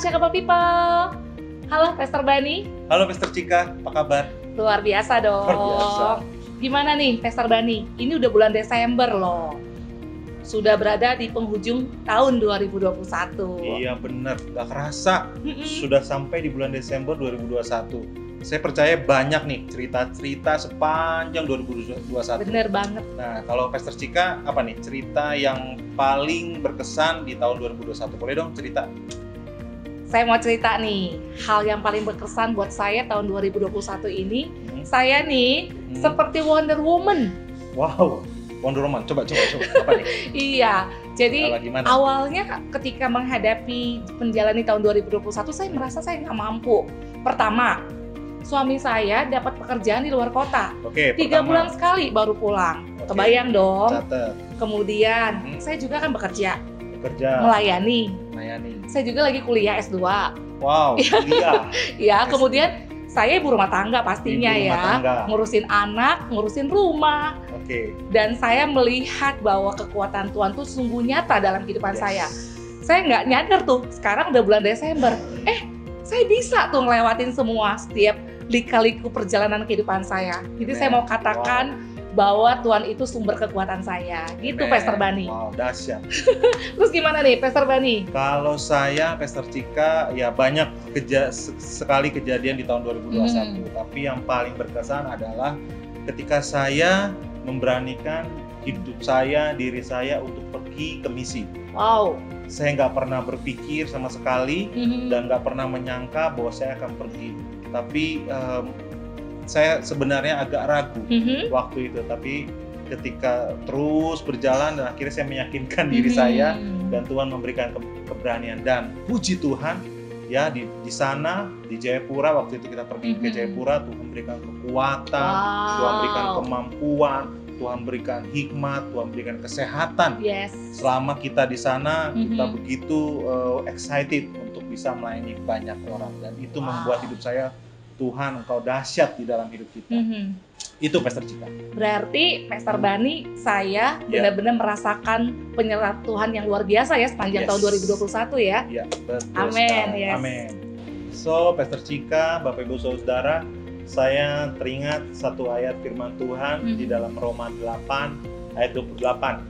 Unshakable People. Halo Pastor Bani. Halo Pastor Cika, apa kabar? Luar biasa dong. Luar biasa. Gimana nih Pastor Bani? Ini udah bulan Desember loh. Sudah berada di penghujung tahun 2021. Iya bener, gak kerasa. Sudah sampai di bulan Desember 2021. Saya percaya banyak nih cerita-cerita sepanjang 2021. Bener banget. Nah, kalau Pastor Cika, apa nih cerita yang paling berkesan di tahun 2021? Boleh dong cerita? Saya mau cerita nih, hal yang paling berkesan buat saya tahun 2021 ini, saya nih seperti Wonder Woman. Wow, Wonder Woman, coba, apa nih? Iya, jadi Gimana? awalnya ketika menghadapi menjalani tahun 2021, saya merasa saya nggak mampu. Pertama, suami saya dapat pekerjaan di luar kota. Oke, 3 bulan sekali baru pulang. Oke. Kebayang dong. Catat. Kemudian, saya juga kan bekerja, melayani. Saya juga lagi kuliah S2. Wow, kuliah. Ya, kemudian saya ibu rumah tangga pastinya Ibu rumah tangga. ngurusin anak, ngurusin rumah. Oke. Dan saya melihat bahwa kekuatan Tuhan tuh sungguh nyata dalam kehidupan Yes. saya. Saya nggak nyadar tuh, sekarang udah bulan Desember. Saya bisa tuh ngelewatin semua setiap lika-liku perjalanan kehidupan saya. Jadi saya mau katakan bahwa Tuhan itu sumber kekuatan saya. Gitu, Amen. Pastor Bani. Wow, dahsyat. Terus gimana nih, Pastor Bani? Kalau saya, Pastor Cika, ya banyak sekali kejadian di tahun 2021. Tapi yang paling berkesan adalah ketika saya memberanikan hidup saya, diri saya untuk pergi ke misi. Wow. Saya nggak pernah berpikir sama sekali dan nggak pernah menyangka bahwa saya akan pergi. Tapi saya sebenarnya agak ragu waktu itu. Tapi ketika terus berjalan dan akhirnya saya meyakinkan diri saya dan Tuhan memberikan keberanian. Dan puji Tuhan, ya di sana di Jayapura, waktu itu kita pergi ke Jayapura, Tuhan memberikan kekuatan, Tuhan berikan kemampuan, Tuhan berikan hikmat, Tuhan berikan kesehatan. Yes. Selama kita di sana, kita begitu excited untuk bisa melayani banyak orang. Dan itu membuat hidup saya, Tuhan Engkau dahsyat di dalam hidup kita. Itu Pastor Cika. Berarti Pastor Bani, saya benar-benar merasakan penyertaan Tuhan yang luar biasa ya sepanjang tahun 2021 ya. Iya, betul. Amin. Yes. Amin. So, Pastor Cika, Bapak Ibu Saudara, saya teringat satu ayat firman Tuhan di dalam Roma 8 ayat 28.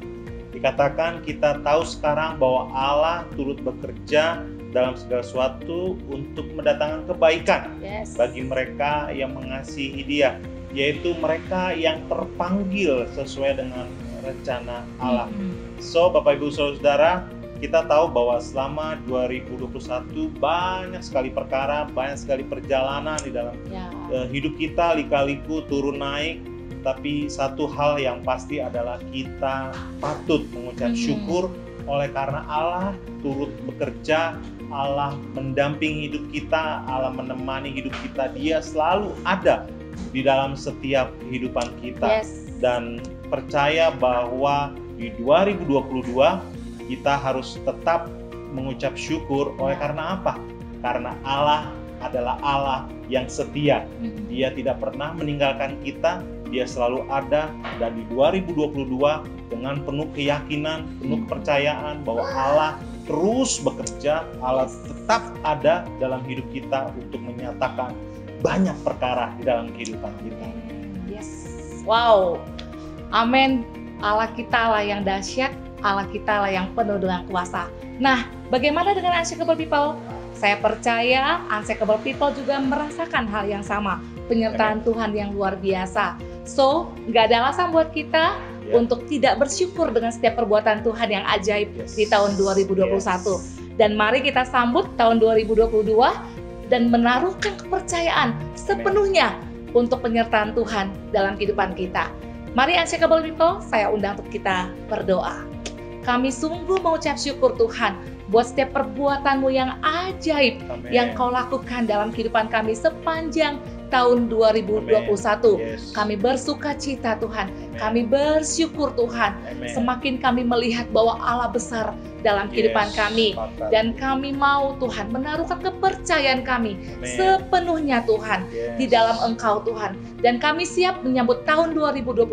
Dikatakan kita tahu sekarang bahwa Allah turut bekerja dalam segala sesuatu untuk mendatangkan kebaikan bagi mereka yang mengasihi Dia, yaitu mereka yang terpanggil sesuai dengan rencana Allah. So, Bapak Ibu Saudara, kita tahu bahwa selama 2021 banyak sekali perkara, banyak sekali perjalanan di dalam hidup kita, lika-liku turun naik. Tapi satu hal yang pasti adalah kita patut mengucap syukur oleh karena Allah turut bekerja, Allah mendampingi hidup kita, Allah menemani hidup kita. Dia selalu ada di dalam setiap kehidupan kita. Dan percaya bahwa di 2022 kita harus tetap mengucap syukur oleh karena apa? Karena Allah adalah Allah yang setia. Dia tidak pernah meninggalkan kita, Dia selalu ada. Dan di 2022 dengan penuh keyakinan, penuh kepercayaan bahwa Allah terus bekerja, Allah tetap ada dalam hidup kita untuk menyatakan banyak perkara di dalam kehidupan kita. Yes. Wow. Amin. Allah kita lah yang dahsyat, Allah kita lah yang penuh dengan kuasa. Nah, bagaimana dengan Unshakable People? Saya percaya Unshakable People juga merasakan hal yang sama, penyertaan Tuhan yang luar biasa. So, nggak ada alasan buat kita untuk tidak bersyukur dengan setiap perbuatan Tuhan yang ajaib di tahun 2021. Dan mari kita sambut tahun 2022 dan menaruhkan kepercayaan sepenuhnya untuk penyertaan Tuhan dalam kehidupan kita. Mari Unshakable People, saya undang untuk kita berdoa. Kami sungguh mengucap syukur Tuhan buat setiap perbuatan-Mu yang ajaib yang Kau lakukan dalam kehidupan kami sepanjang tahun 2021. Kami bersuka cita Tuhan, kami bersyukur Tuhan. Semakin kami melihat bahwa Allah besar dalam kehidupan kami. Dan kami mau Tuhan menaruhkan kepercayaan kami sepenuhnya Tuhan di dalam Engkau Tuhan. Dan kami siap menyambut tahun 2022.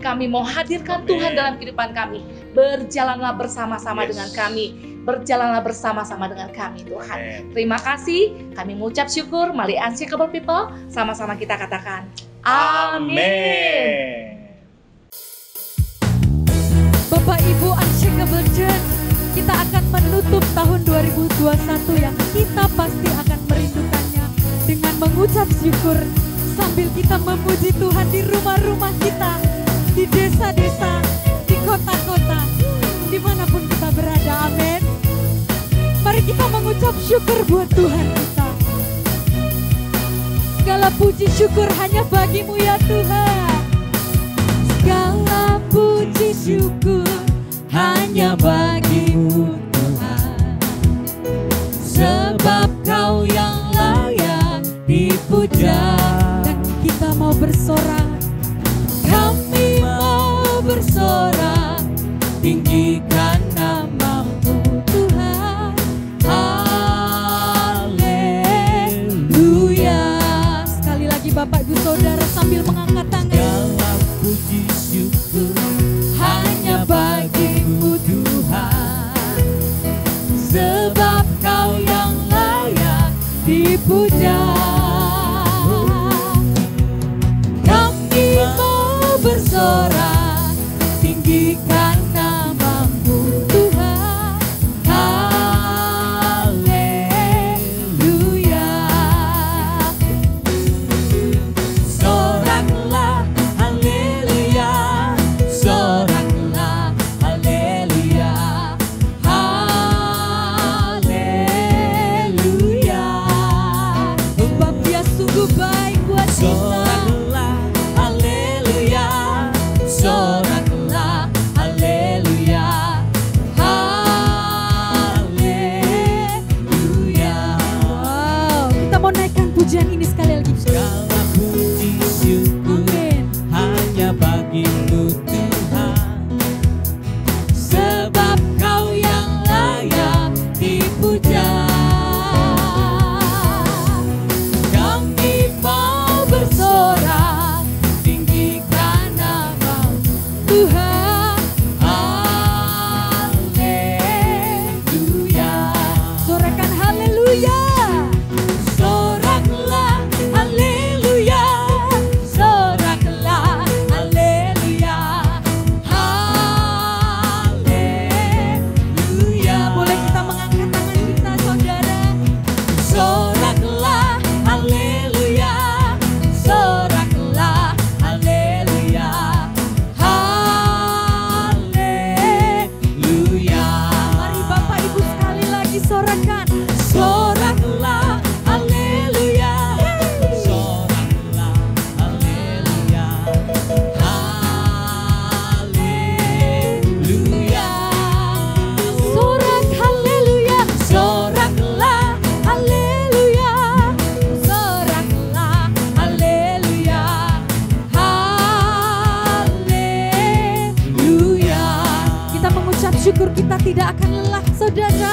Kami mau hadirkan Tuhan dalam kehidupan kami. Berjalanlah bersama-sama dengan kami. berjalanlah bersama-sama dengan kami Tuhan. Amen. Terima kasih, kami mengucap syukur. Mari Unshakable People, sama-sama kita katakan amin. Bapak Ibu Unshakable Church, kita akan menutup tahun 2021 yang kita pasti akan merindukannya dengan mengucap syukur sambil kita memuji Tuhan di rumah-rumah kita, di desa-desa, di kota-kota, dimanapun kita berada. Amin. Mari kita mengucap syukur buat Tuhan kita. Segala puji syukur hanya bagimu ya Tuhan. Segala puji syukur hanya bagimu Tuhan, sebab Kau yang layak dipuja. Dan kita mau bersorak, kami mau bersorak, tinggikan nama-Mu Tuhan. Haleluya. Sekali lagi Bapak Ibu Saudara sambil mengangkat tangan. Segala puji syukur Hanya bagimu Tuhan, sebab Kau yang layak dipuja. Kami mau bersorak, tinggikan nama-Mu Tuhan. Haleluya. soraklah haleluya, soraklah haleluya, Haleluya. Sebab Dia sungguh baik buat kita. soraklah haleluya, soraklah haleluya, haleluya. Wow, kita mau naikkan pujian ini sekali lagi. Segala puji syukur Amin. hanya bagimu Tuhan, Sebab Kau yang layak dipuja. Kami mau bersorak, tinggikan nama-Mu Tuhan. haleluya. Sorakan haleluya. Soraklah haleluya, soraklah haleluya, haleluya. Boleh kita mengangkat tangan kita saudara. Soraklah haleluya, soraklah haleluya, haleluya. Mari Bapak Ibu sekali lagi sorakan. Soraklah haleluya, Soraklah haleluya, haleluya. sorak haleluya, soraklah haleluya, soraklah haleluya, haleluya. Kita mengucap syukur, kita tidak akan lelah saudara.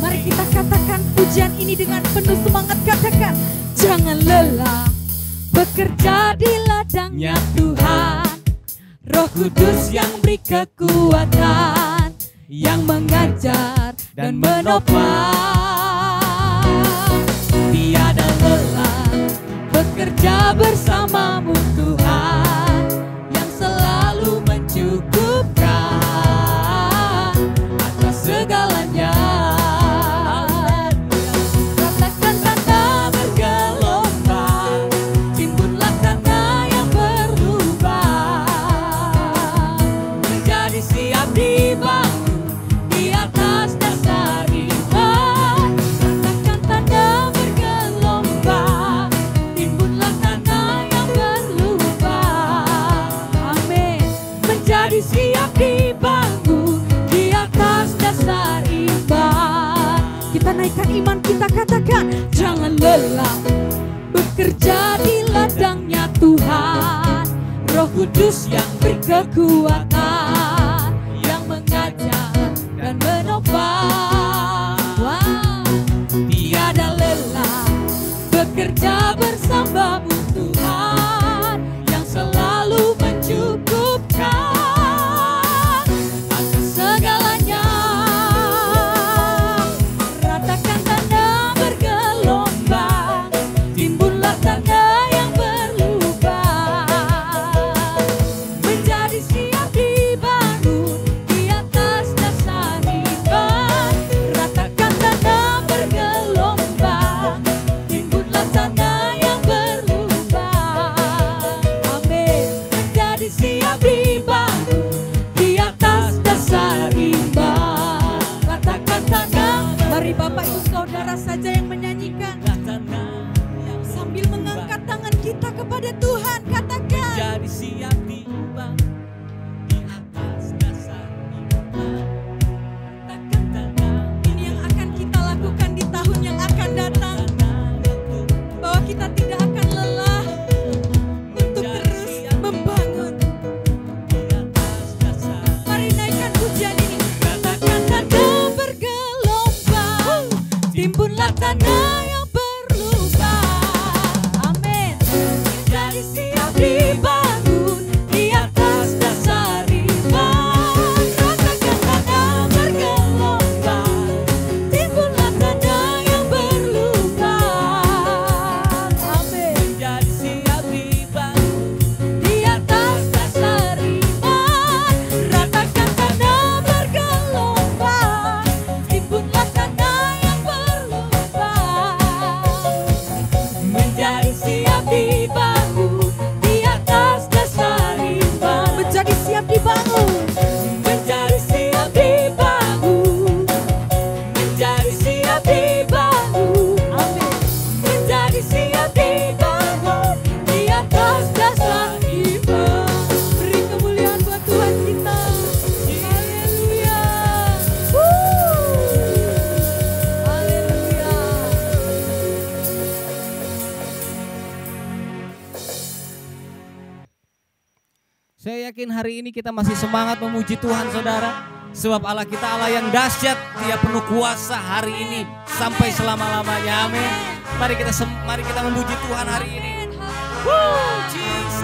Mari kita katakan pujian ini dengan penuh semangat. Katakan, jangan lelah bekerja di ladangnya Tuhan. Roh Kudus yang beri kekuatan, yang mengajar dan menopang. Tiada lelah bekerja bersamamu Tuhan, yang selalu mencukupkan atas segalanya. Rasakan tanda bergelombang, timbunlah tanah yang berlubang, menjadi siap dibangun di atas dasar iman. Rasakan tanda bergelombang, timbunlah tanah yang berlubang. Amin. Menjadi siap dibangun di atas dasar iman. Kita naikkan iman, kita katakan, jangan lelah bekerja di ladangnya Tuhan. Roh Kudus yang beri kekuatan, yang mengajar dan menopang. Wow. Tiada lelah bekerja bersamamu Tuhan, yang selalu mencukupkan atas segala Saya yakin hari ini kita masih semangat memuji Tuhan, saudara. Sebab Allah kita Allah yang dahsyat, Dia penuh kuasa hari ini sampai selama-lamanya. Amin. Mari kita memuji Tuhan hari ini. Woo, Jesus.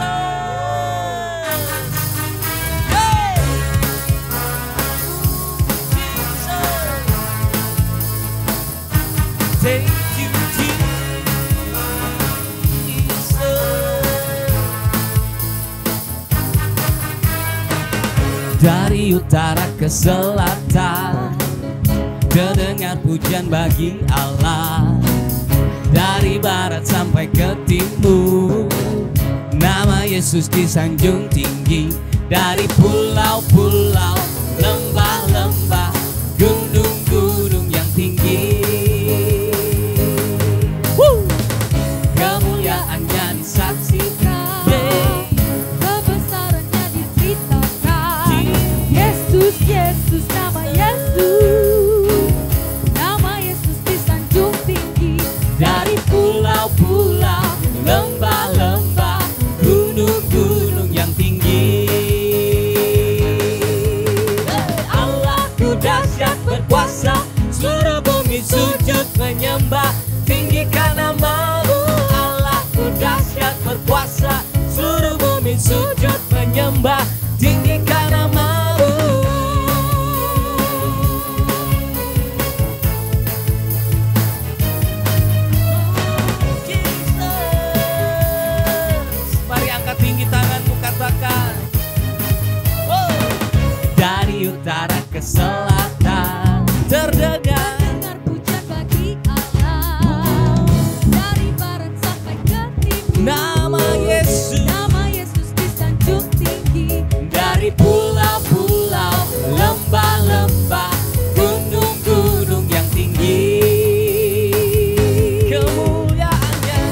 Hey. Jesus. Thank you, Jesus. Dari utara ke selatan terdengar pujian bagi Allah. Dari barat sampai ke timur nama Yesus disanjung tinggi. Dari pulau-pulau, lembah-lembah, gunung-gunung yang tinggi, kemuliaannya disaksikan, kebesarannya diceritakan. Yesus, Yesus, nama Yesus, nama Yesus disanjung tinggi. dari pulau-pulau, lembah-lembah, gunung-gunung yang tinggi. Allahku dahsyat berkuasa, seluruh bumi sujud menyembah, tinggikan nama-Mu. Allahku dahsyat berkuasa, seluruh bumi sujud menyembah, tinggikan nama-Mu. Mari angkat tinggi tanganmu, katakan. Dari utara ke selatan terdengar Dengar pujian bagi Allah. Dari barat sampai ke timur nama Yesus. nama Yesus disanjung tinggi. Dari pulau-pulau, lembah-lembah, gunung-gunung yang tinggi, kemuliaannya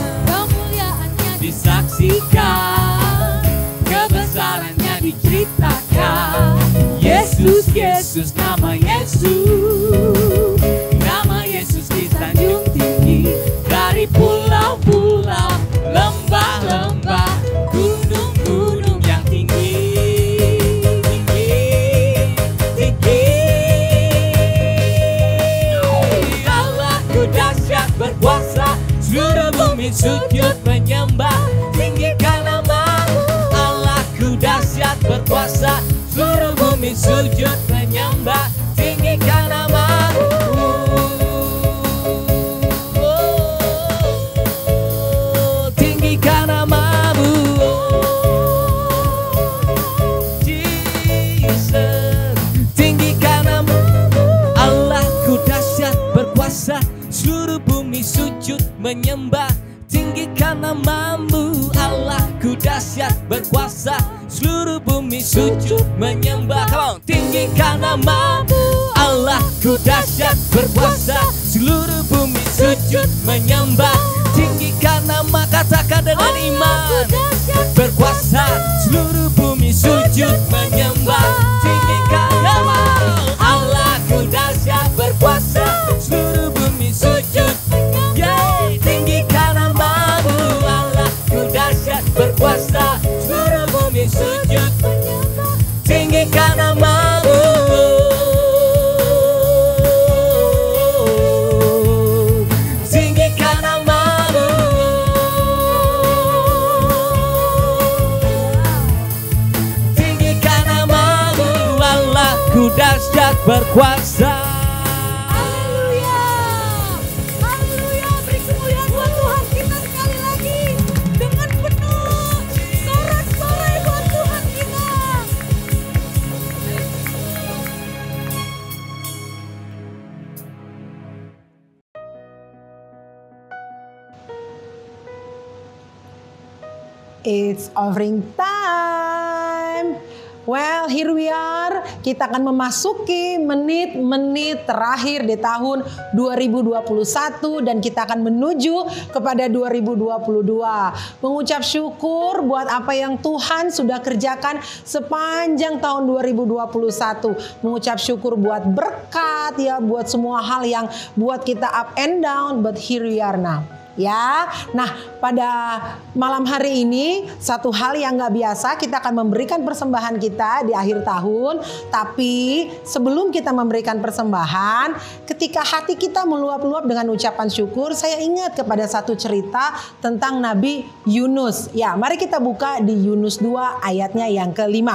disaksikan, kebesarannya diceritakan. Yesus, Yesus, nama Yesus, nama Yesus disanjung tinggi. Dari pulau-pulau, lembah-lembah, gunung-gunung yang tinggi, tinggi. Allahku dahsyat berkuasa, seluruh bumi sujud menyembah, tinggikan nama-Mu. Allahku dahsyat berkuasa, seluruh bumi sujud menyembah, tinggikan nama-Mu. Tinggikan nama-Mu. Jesus, tinggikan nama-Mu. Allahku dahsyat berkuasa, seluruh bumi sujud menyembah, tinggikan nama-Mu. Allahku dahsyat berkuasa, seluruh bumi sujud menyembah. Come on, tinggikan nama-Mu. Allahku dahsyat berkuasa, seluruh bumi sujud menyembah, tinggikan nama. Katakan dengan iman. Berkuasa, seluruh bumi sujud menyembah, tinggikan nama. Allahku dahsyat berkuasa, seluruh bumi sujud. Yeay, tinggikan nama-Mu. Allahku dahsyat berkuasa, seluruh bumi sujud, tinggikan nama-Mu. Tinggikan nama-Mu. Tinggikan nama-Mu. Allahku dahsyat berkuasa. Haleluya. Haleluya. Beri kemuliaan buat Tuhan kita sekali lagi. Dengan penuh sorak-sorai buat Tuhan kita. It's offering time. Well, here we are. Kita akan memasuki menit-menit terakhir di tahun 2021 dan kita akan menuju kepada 2022. Mengucap syukur buat apa yang Tuhan sudah kerjakan sepanjang tahun 2021. Mengucap syukur buat berkat ya, buat semua hal yang buat kita up and down, but here we are now. Ya, nah pada malam hari ini satu hal yang gak biasa, kita akan memberikan persembahan kita di akhir tahun. Tapi sebelum kita memberikan persembahan, ketika hati kita meluap-luap dengan ucapan syukur, saya ingat kepada satu cerita tentang Nabi Yunus. Ya, mari kita buka di Yunus 2 ayatnya yang ke-5.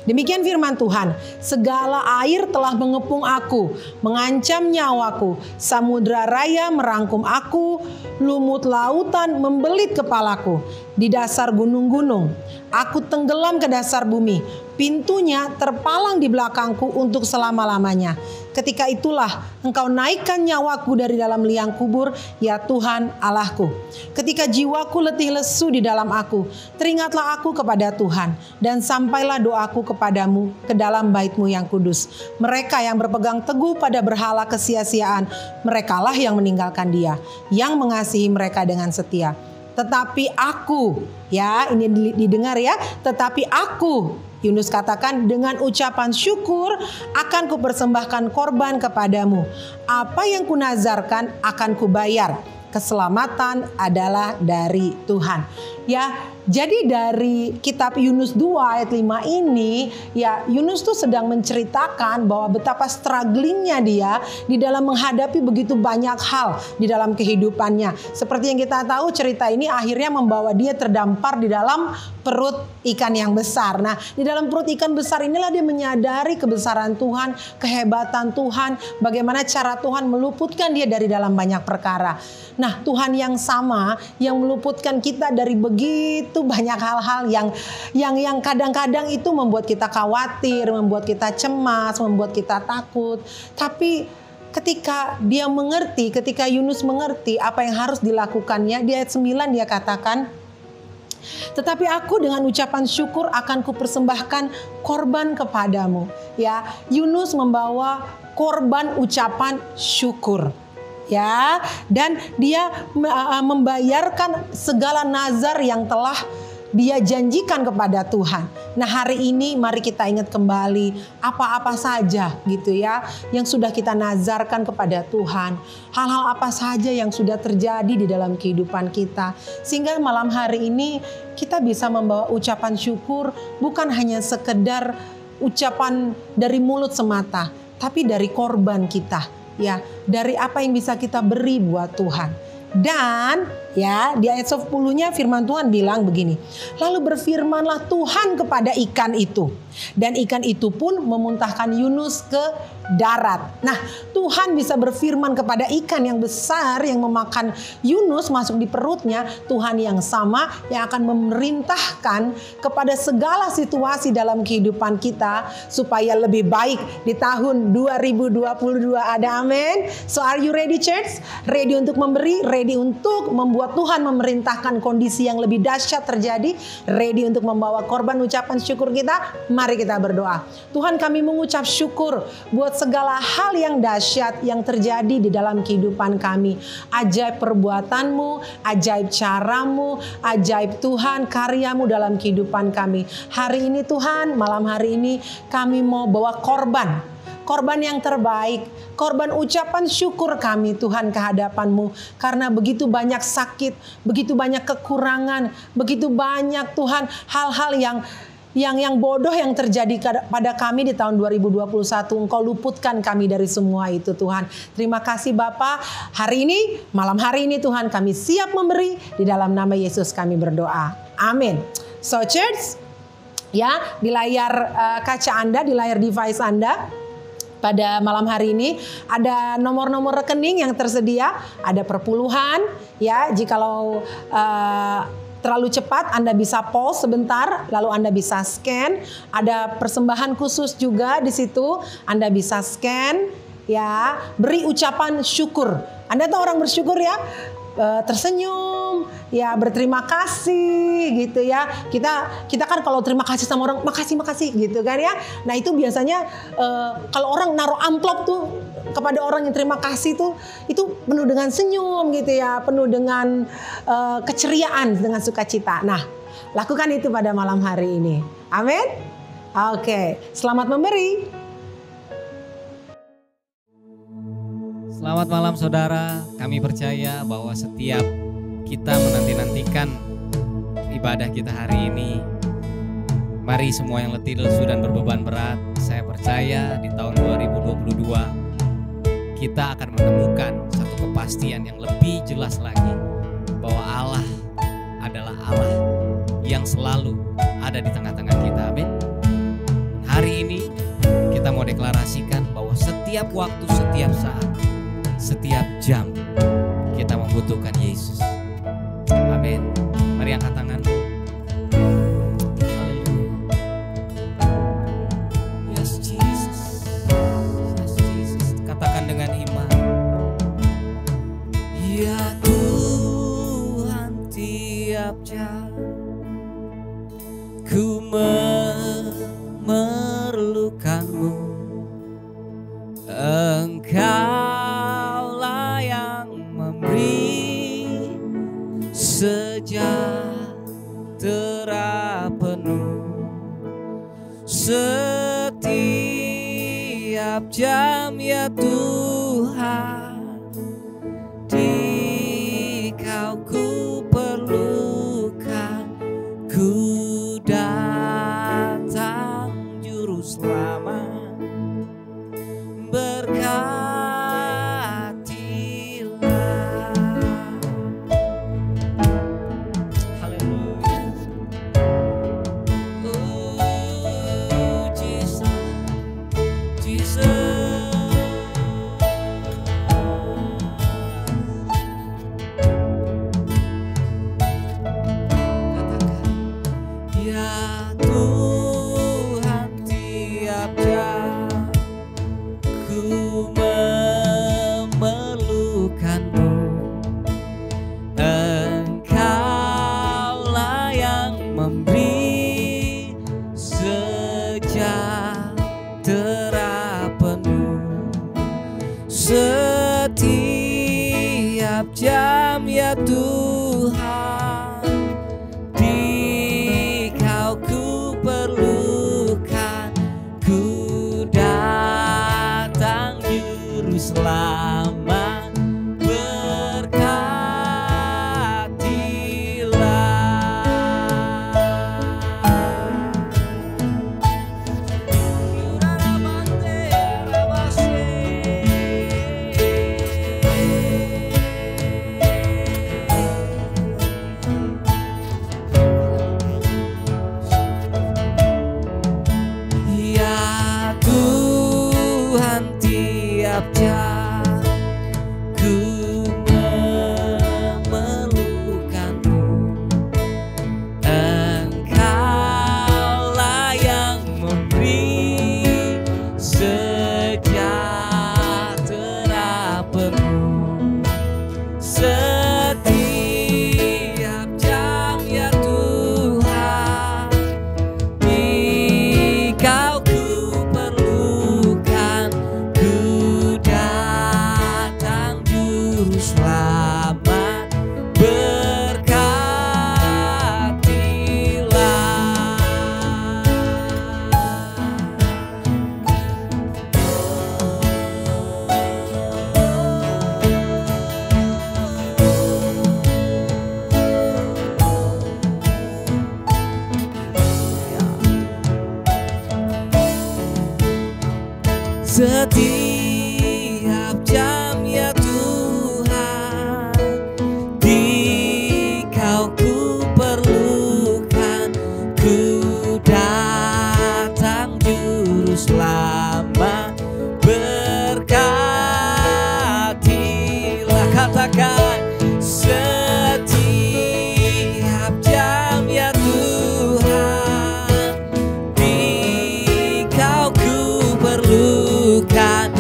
Demikian firman Tuhan, segala air telah mengepung aku, mengancam nyawaku, samudra raya merangkum aku, lumut lautan membelit kepalaku. Di dasar gunung-gunung aku tenggelam ke dasar bumi, pintunya terpalang di belakangku untuk selama-lamanya. Ketika itulah engkau naikkan nyawaku dari dalam liang kubur, ya Tuhan Allahku. Ketika jiwaku letih lesu di dalam aku, teringatlah aku kepada Tuhan, dan sampailah doaku kepadamu ke dalam bait-Mu yang kudus. Mereka yang berpegang teguh pada berhala kesia-siaan, merekalah yang meninggalkan Dia, yang mengasihi mereka dengan setia. Tetapi aku, ya ini didengar ya, tetapi aku, Yunus katakan, dengan ucapan syukur akan kupersembahkan korban kepadamu. Apa yang kunazarkan akan kubayar. Keselamatan adalah dari Tuhan. Ya, jadi dari kitab Yunus 2 ayat 5 ini, ya Yunus tuh sedang menceritakan bahwa betapa strugglingnya dia di dalam menghadapi begitu banyak hal di dalam kehidupannya. Seperti yang kita tahu, cerita ini akhirnya membawa dia terdampar di dalam perut ikan yang besar. Nah, di dalam perut ikan besar inilah dia menyadari kebesaran Tuhan, kehebatan Tuhan, bagaimana cara Tuhan meluputkan dia dari dalam banyak perkara. Nah, Tuhan yang sama yang meluputkan kita dari begitu banyak hal-hal yang kadang-kadang itu membuat kita khawatir, membuat kita cemas, membuat kita takut. Tapi ketika dia mengerti, ketika Yunus mengerti apa yang harus dilakukannya, di ayat 9 dia katakan, tetapi aku dengan ucapan syukur akan kupersembahkan korban kepadamu. Ya, Yunus membawa korban ucapan syukur. Ya, dan dia membayarkan segala nazar yang telah dia janjikan kepada Tuhan. Nah, hari ini mari kita ingat kembali apa-apa saja gitu ya yang sudah kita nazarkan kepada Tuhan. Hal-hal apa saja yang sudah terjadi di dalam kehidupan kita, sehingga malam hari ini kita bisa membawa ucapan syukur bukan hanya sekedar ucapan dari mulut semata, tapi dari korban kita. Ya, dari apa yang bisa kita beri buat Tuhan. Dan ya di ayat 10-nya firman Tuhan bilang begini. Lalu berfirmanlah Tuhan kepada ikan itu. Dan ikan itu pun memuntahkan Yunus ke darat. Nah, Tuhan bisa berfirman kepada ikan yang besar yang memakan Yunus masuk di perutnya. Tuhan yang sama yang akan memerintahkan kepada segala situasi dalam kehidupan kita supaya lebih baik di tahun 2022. Ada amin. So are you ready, church? Ready untuk memberi, ready untuk membuat Tuhan memerintahkan kondisi yang lebih dahsyat terjadi, ready untuk membawa korban ucapan syukur kita. Mari kita berdoa. Tuhan, kami mengucap syukur buat segala hal yang dahsyat yang terjadi di dalam kehidupan kami. Ajaib perbuatan-Mu, ajaib cara-Mu, ajaib Tuhan karya-Mu dalam kehidupan kami. Hari ini Tuhan, malam hari ini kami mau bawa korban yang terbaik, korban ucapan syukur kami Tuhan ke hadapan-Mu. Karena begitu banyak sakit, begitu banyak kekurangan, begitu banyak Tuhan hal-hal yang bodoh yang terjadi pada kami di tahun 2021. Engkau luputkan kami dari semua itu Tuhan. Terima kasih Bapa. Hari ini, malam hari ini Tuhan, kami siap memberi. Di dalam nama Yesus kami berdoa. Amin. So church, ya di layar kaca Anda, di layar device Anda, pada malam hari ini ada nomor-nomor rekening yang tersedia, ada perpuluhan ya. Jikalau terlalu cepat Anda bisa pause sebentar, lalu Anda bisa scan. Ada persembahan khusus juga di situ, Anda bisa scan ya. Beri ucapan syukur. Anda tuh orang bersyukur ya, tersenyum ya, berterima kasih gitu ya. Kita kan kalau terima kasih sama orang, makasih gitu kan ya. Nah itu biasanya kalau orang naruh amplop tuh kepada orang yang terima kasih tuh, itu penuh dengan senyum gitu ya, penuh dengan keceriaan, dengan sukacita. Nah, lakukan itu pada malam hari ini. Amin. Oke, selamat memberi. Selamat malam saudara, kami percaya bahwa setiap kita menanti-nantikan ibadah kita hari ini. Mari semua yang letih lesu dan berbeban berat, saya percaya di tahun 2022 kita akan menemukan satu kepastian yang lebih jelas lagi bahwa Allah adalah Allah yang selalu ada di tengah-tengah kita. Amin. Hari ini kita mau deklarasikan bahwa setiap waktu, setiap saat, setiap jam kita membutuhkan Yesus. Amin. Mari angkat tanganmu. Yes Jesus. Yes Jesus. Katakan dengan iman. Ya Tuhan, tiap jam ku memerlukanmu. Engkaulah yang memberi sejahtera penuh setiap jam ya Tuhan, di Kau ku perlukan, ku datang juru selamat. Berkatilah. Haleluya. Oh Jesus, Jesus. Katakan, ya Tuhan, tiap jam ku memerlukanmu. Engkaulah yang memberi sejahtera penuh setiap jam ya Tuhan, di Kau ku perlukan, ku datang juru selamat. Ya Tuhan, tiap jam ku memerlukanmu. Engkaulah yang memberi sejahtera penuh setiap jam ya Tuhan, di Kau ku perlukan, ku datang juru selamat. Setiap jam ya Tuhan, di Kau ku perlukan, ku datang juru selamat. Berkatilah, katakan, setiap jam ya Tuhan, di Kau ku perlukan,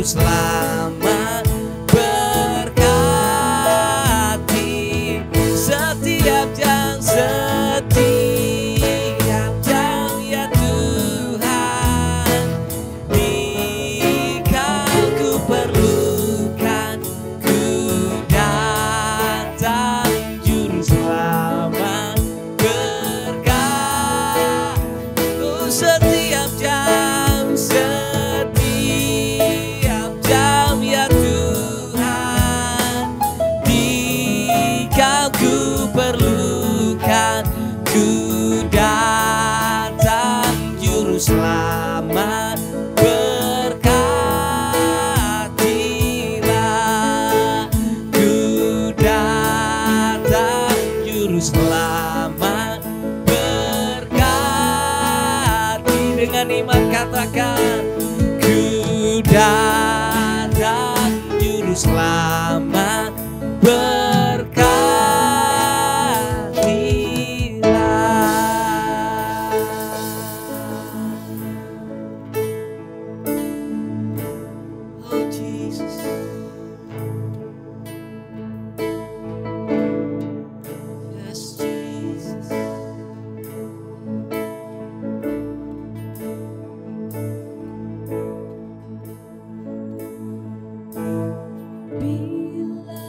Selamat berkati setiap jam ya Tuhan. Dikau ku perlukan, ku datang Juru Selamat berkati setiap jam ya Tuhan. Dikau ku perlukan, ku datang Juru Selamat berkatilah. Ku datang Juru Selamat berkati. Dengan iman katakan, ku datang Juru Selamat berkatilah. Oh Jesus. Yes Jesus. Bila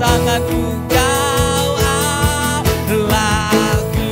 tanganku kau Allahku.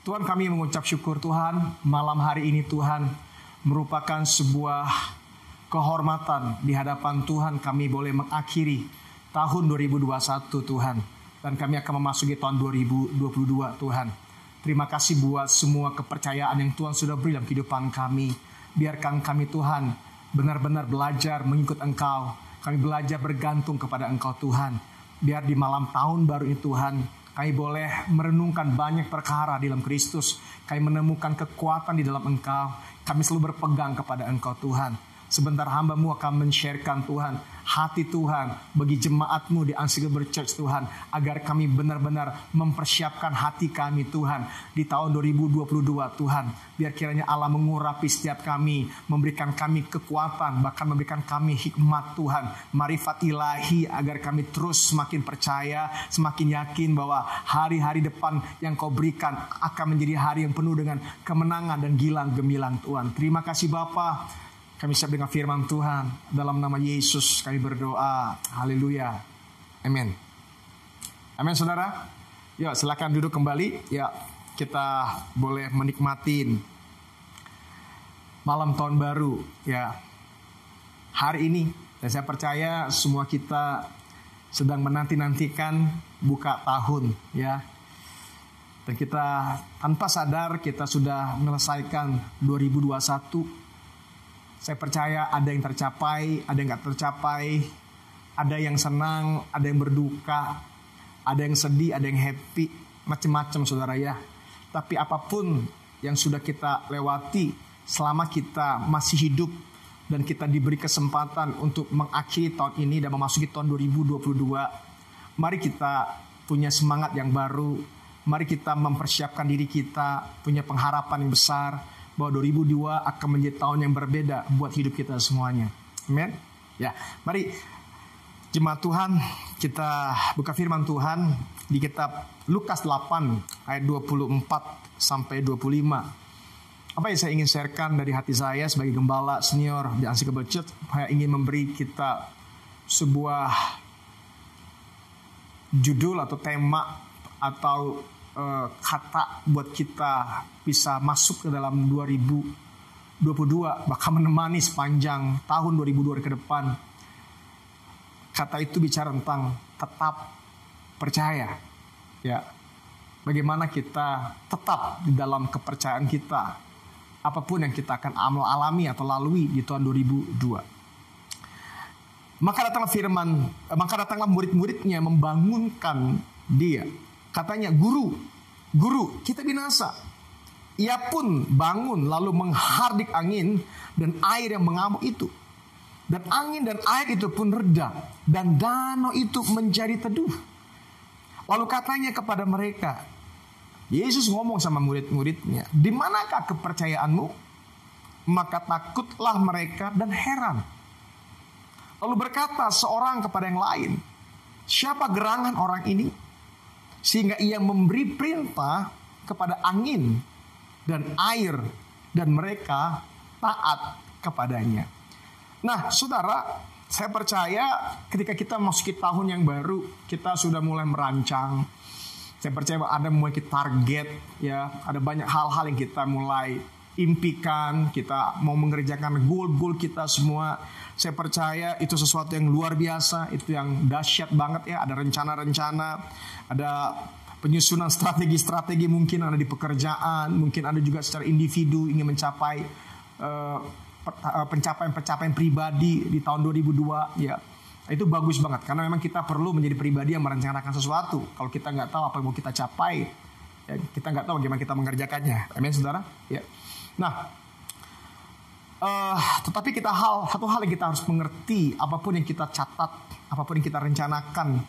Tuhan, kami mengucap syukur Tuhan, malam hari ini Tuhan merupakan sebuah kehormatan di hadapan Tuhan kami boleh mengakhiri tahun 2021 Tuhan. Dan kami akan memasuki tahun 2022 Tuhan. Terima kasih buat semua kepercayaan yang Tuhan sudah beri dalam kehidupan kami. Biarkan kami Tuhan benar-benar belajar mengikut Engkau. Kami belajar bergantung kepada Engkau Tuhan. Biar di malam tahun baru ini Tuhan, kami boleh merenungkan banyak perkara di dalam Kristus. Kami menemukan kekuatan di dalam Engkau. Kami selalu berpegang kepada Engkau Tuhan. Sebentar hamba-Mu akan men-sharekan Tuhan hati Tuhan bagi jemaat-Mu di Unshakable Church Tuhan. Agar kami benar-benar mempersiapkan hati kami Tuhan di tahun 2022 Tuhan. Biar kiranya Allah mengurapi setiap kami, memberikan kami kekuatan, bahkan memberikan kami hikmat Tuhan, marifat ilahi, agar kami terus semakin percaya, semakin yakin bahwa hari-hari depan yang Kau berikan akan menjadi hari yang penuh dengan kemenangan dan gilang gemilang Tuhan. Terima kasih Bapa. Kami siap dengan firman Tuhan. Dalam nama Yesus kami berdoa. Haleluya. Amin. Amin saudara. Ya, silakan duduk kembali. Ya, kita boleh menikmatin malam tahun baru. Ya, hari ini. Dan saya percaya semua kita sedang menanti-nantikan buka tahun. Ya. Dan kita tanpa sadar kita sudah menyelesaikan 2021. Saya percaya ada yang tercapai, ada yang gak tercapai, ada yang senang, ada yang berduka, ada yang sedih, ada yang happy, macam-macam saudara ya. Tapi apapun yang sudah kita lewati, selama kita masih hidup dan kita diberi kesempatan untuk mengakhiri tahun ini dan memasuki tahun 2022, mari kita punya semangat yang baru, mari kita mempersiapkan diri kita, punya pengharapan yang besar, bahwa 2002 akan menjadi tahun yang berbeda buat hidup kita semuanya. Amin. Ya, mari jemaat Tuhan, kita buka firman Tuhan di kitab Lukas 8 ayat 24 sampai 25. Apa yang saya ingin sharekan dari hati saya sebagai gembala senior di Unshakable Church, saya ingin memberi kita sebuah judul atau tema atau kata buat kita bisa masuk ke dalam 2022, bahkan menemani sepanjang tahun 2002 ke depan. Kata itu bicara tentang tetap percaya. Ya, bagaimana kita tetap di dalam kepercayaan kita, apapun yang kita akan alami atau lalui di tahun 2002. Maka datanglah murid-muridnya membangunkan dia. Katanya, guru, kita binasa. Ia pun bangun lalu menghardik angin dan air yang mengamuk itu. Dan angin dan air itu pun reda. Dan danau itu menjadi teduh. Lalu katanya kepada mereka, Yesus ngomong sama murid-muridnya, di manakah kepercayaanmu? Maka takutlah mereka dan heran. Lalu berkata seorang kepada yang lain, siapa gerangan orang ini? Sehingga ia memberi perintah kepada angin dan air, dan mereka taat kepadanya. Nah, saudara, saya percaya ketika kita memasuki tahun yang baru, kita sudah mulai merancang. Saya percaya ada mulai target, ya, ada banyak hal-hal yang kita mulai impikan, kita mau mengerjakan goal-goal kita semua. Saya percaya itu sesuatu yang luar biasa, itu yang dahsyat banget ya. Ada rencana-rencana, ada penyusunan strategi-strategi, mungkin ada di pekerjaan, mungkin ada juga secara individu ingin mencapai pencapaian pribadi di tahun 2002 ya. Itu bagus banget karena memang kita perlu menjadi pribadi yang merencanakan sesuatu. Kalau kita nggak tahu apa yang mau kita capai, ya, kita nggak tahu bagaimana kita mengerjakannya. Amin, saudara. Ya. Nah, tetapi satu hal yang kita harus mengerti, apapun yang kita catat, apapun yang kita rencanakan,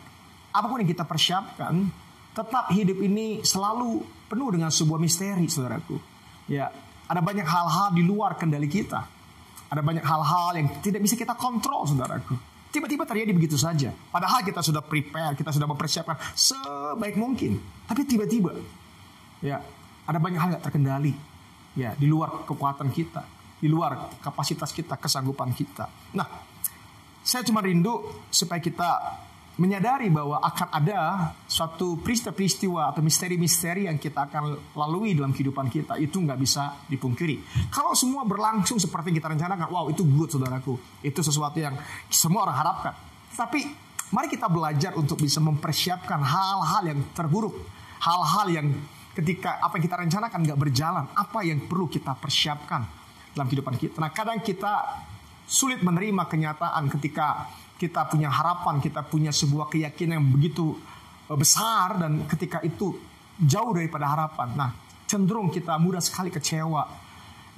apapun yang kita persiapkan, tetap hidup ini selalu penuh dengan sebuah misteri, saudaraku. Ya, ada banyak hal-hal di luar kendali kita. Ada banyak hal-hal yang tidak bisa kita kontrol, saudaraku. Tiba-tiba terjadi begitu saja. Padahal kita sudah prepare, kita sudah mempersiapkan sebaik mungkin. Tapi tiba-tiba, ya, ada banyak hal yang terkendali. Ya, di luar kekuatan kita, di luar kapasitas kita, kesanggupan kita. Nah, saya cuma rindu supaya kita menyadari bahwa akan ada suatu peristiwa atau misteri-misteri yang kita akan lalui dalam kehidupan kita. Itu nggak bisa dipungkiri. Kalau semua berlangsung seperti yang kita rencanakan, wow, itu good, saudaraku. Itu sesuatu yang semua orang harapkan. Tapi mari kita belajar untuk bisa mempersiapkan hal-hal yang terburuk, hal-hal yang ketika apa yang kita rencanakan nggak berjalan, apa yang perlu kita persiapkan dalam kehidupan kita. Nah, kadang kita sulit menerima kenyataan ketika kita punya harapan, kita punya sebuah keyakinan yang begitu besar, dan ketika itu jauh daripada harapan. Nah, cenderung kita mudah sekali kecewa,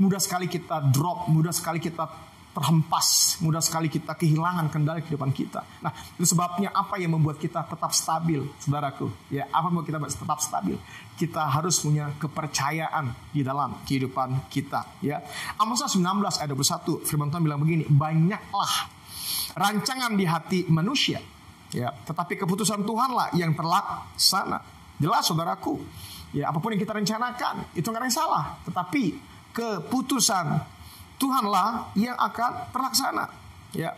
mudah sekali kita drop, mudah sekali kita terhempas, mudah sekali kita kehilangan kendali kehidupan kita. Nah, itu sebabnya apa yang membuat kita tetap stabil, saudaraku? Ya, apa yang membuat kita tetap stabil? Kita harus punya kepercayaan di dalam kehidupan kita. Ya, Amsal 19 ayat 21, firman Tuhan bilang begini, banyaklah rancangan di hati manusia, ya, tetapi keputusan Tuhanlah yang terlaksana. Jelas, saudaraku. Ya, apapun yang kita rencanakan itu nggak ada yang salah, tetapi keputusan Tuhanlah yang akan terlaksana. Ya,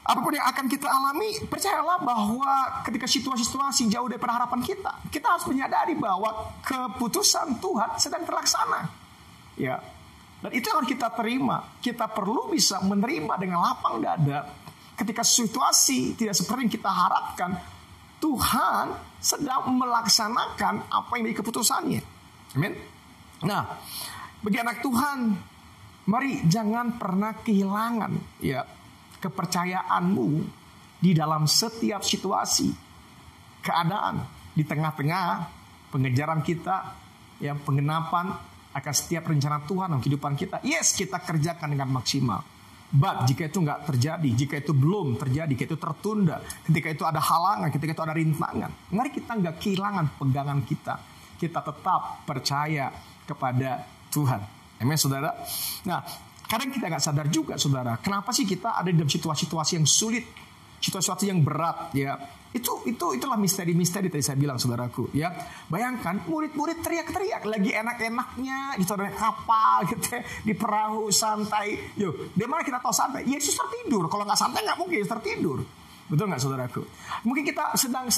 apapun yang akan kita alami, percayalah bahwa ketika situasi-situasi jauh daripada harapan kita, kita harus menyadari bahwa keputusan Tuhan sedang terlaksana. Ya. Dan itu yang harus kita terima. Kita perlu bisa menerima dengan lapang dada ketika situasi tidak seperti yang kita harapkan. Tuhan sedang melaksanakan apa yang menjadi keputusannya. Amin. Nah, bagi anak Tuhan, mari jangan pernah kehilangan ya kepercayaanmu di dalam setiap situasi, keadaan, di tengah-tengah pengejaran kita, ya, penggenapan akan setiap rencana Tuhan dalam kehidupan kita. Yes, kita kerjakan dengan maksimal. But jika itu nggak terjadi, jika itu belum terjadi, jika itu tertunda, ketika itu ada halangan, ketika itu ada rintangan, mari kita nggak kehilangan pegangan kita. Kita tetap percaya kepada Tuhan. Amin, saudara. Nah, kadang kita nggak sadar juga, saudara, kenapa sih kita ada dalam situasi-situasi yang sulit, situasi yang berat, ya. Itulah misteri-misteri tadi saya bilang, saudaraku, ya. Bayangkan murid-murid teriak-teriak lagi enak-enaknya di kapal gitu, di perahu santai. Yo, di mana kita tahu santai? Yesus tertidur. Kalau nggak santai nggak mungkin Yesus tertidur. Betul nggak, saudaraku? Mungkin kita sedang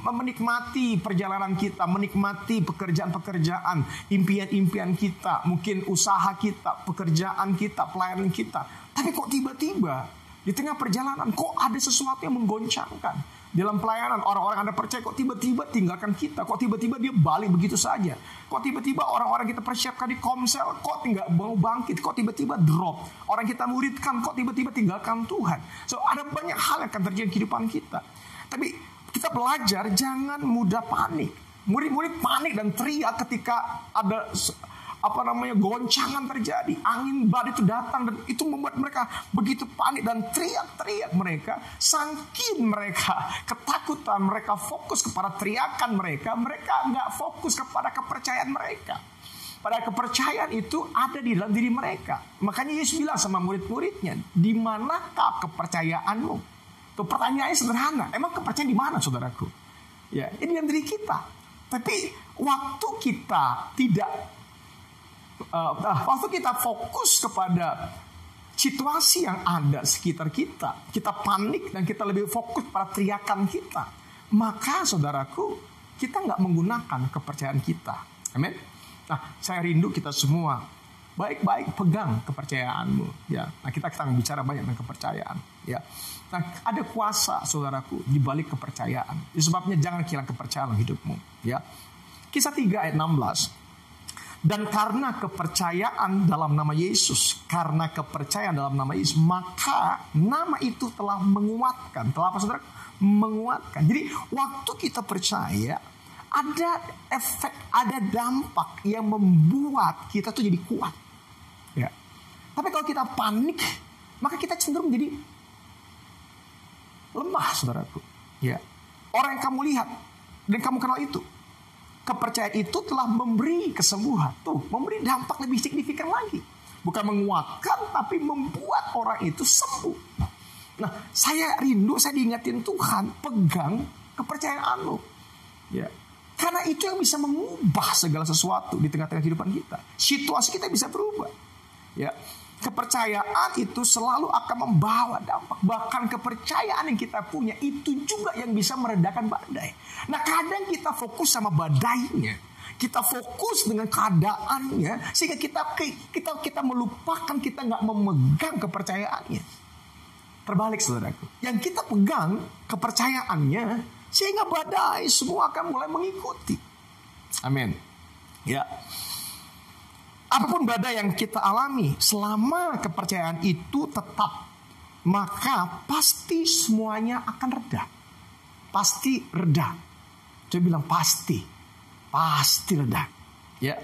menikmati perjalanan kita, menikmati pekerjaan-pekerjaan, impian-impian kita, mungkin usaha kita, pekerjaan kita, pelayanan kita. Tapi kok tiba-tiba di tengah perjalanan kok ada sesuatu yang menggoncangkan? Dalam pelayanan orang-orang Anda percaya kok tiba-tiba tinggalkan kita, kok tiba-tiba dia balik begitu saja, kok tiba-tiba orang-orang kita persiapkan di Komsel kok tinggal mau bangkit, kok tiba-tiba drop, orang kita muridkan kok tiba-tiba tinggalkan Tuhan. So ada banyak hal yang akan terjadi di kehidupan kita. Tapi kita belajar jangan mudah panik. Murid-murid panik dan teriak ketika ada goncangan terjadi, angin badai itu datang, dan itu membuat mereka begitu panik dan teriak-teriak mereka. Saking mereka ketakutan, mereka fokus kepada teriakan mereka nggak fokus kepada kepercayaan mereka. Padahal kepercayaan itu ada di dalam diri mereka. Makanya Yesus bilang sama murid-muridnya, di manakah kepercayaanmu? Tuh pertanyaannya sederhana, emang kepercayaan di mana, saudaraku? Ya, ini dalam diri kita. Tapi waktu kita waktu kita fokus kepada situasi yang ada sekitar kita, kita panik dan kita lebih fokus pada teriakan kita, maka saudaraku, kita nggak menggunakan kepercayaan kita. Amin. Nah, saya rindu kita semua baik-baik pegang kepercayaanmu. Ya, nah kita bicara banyak tentang kepercayaan. Ya, nah ada kuasa, saudaraku, di balik kepercayaan. Itu sebabnya jangan kehilangan kepercayaan dalam hidupmu. Ya, Kisah 3 ayat 16. Dan karena kepercayaan dalam nama Yesus, maka nama itu telah menguatkan. Telah apa, saudara? Menguatkan. Jadi waktu kita percaya, ada efek, ada dampak yang membuat kita tuh jadi kuat. Ya. Tapi kalau kita panik, maka kita cenderung jadi lemah, saudaraku. Ya. Orang yang kamu lihat dan kamu kenal itu, kepercayaan itu telah memberi kesembuhan. Tuh, memberi dampak lebih signifikan lagi. Bukan menguatkan, tapi membuat orang itu sembuh. Nah, saya rindu, saya diingatin Tuhan, pegang kepercayaanmu. Ya. Karena itu yang bisa mengubah segala sesuatu di tengah-tengah kehidupan kita. Situasi kita bisa berubah. Ya. Kepercayaan itu selalu akan membawa dampak. Bahkan kepercayaan yang kita punya itu juga yang bisa meredakan badai. Nah, kadang kita fokus sama badainya, kita fokus dengan keadaannya, sehingga kita melupakan, kita nggak memegang kepercayaannya. Terbalik, saudaraku, yang kita pegang kepercayaannya, sehingga badai semua akan mulai mengikuti. Amin. Ya. Apapun badai yang kita alami, selama kepercayaan itu tetap, maka pasti semuanya akan reda. Pasti reda. Saya bilang pasti reda. Ya,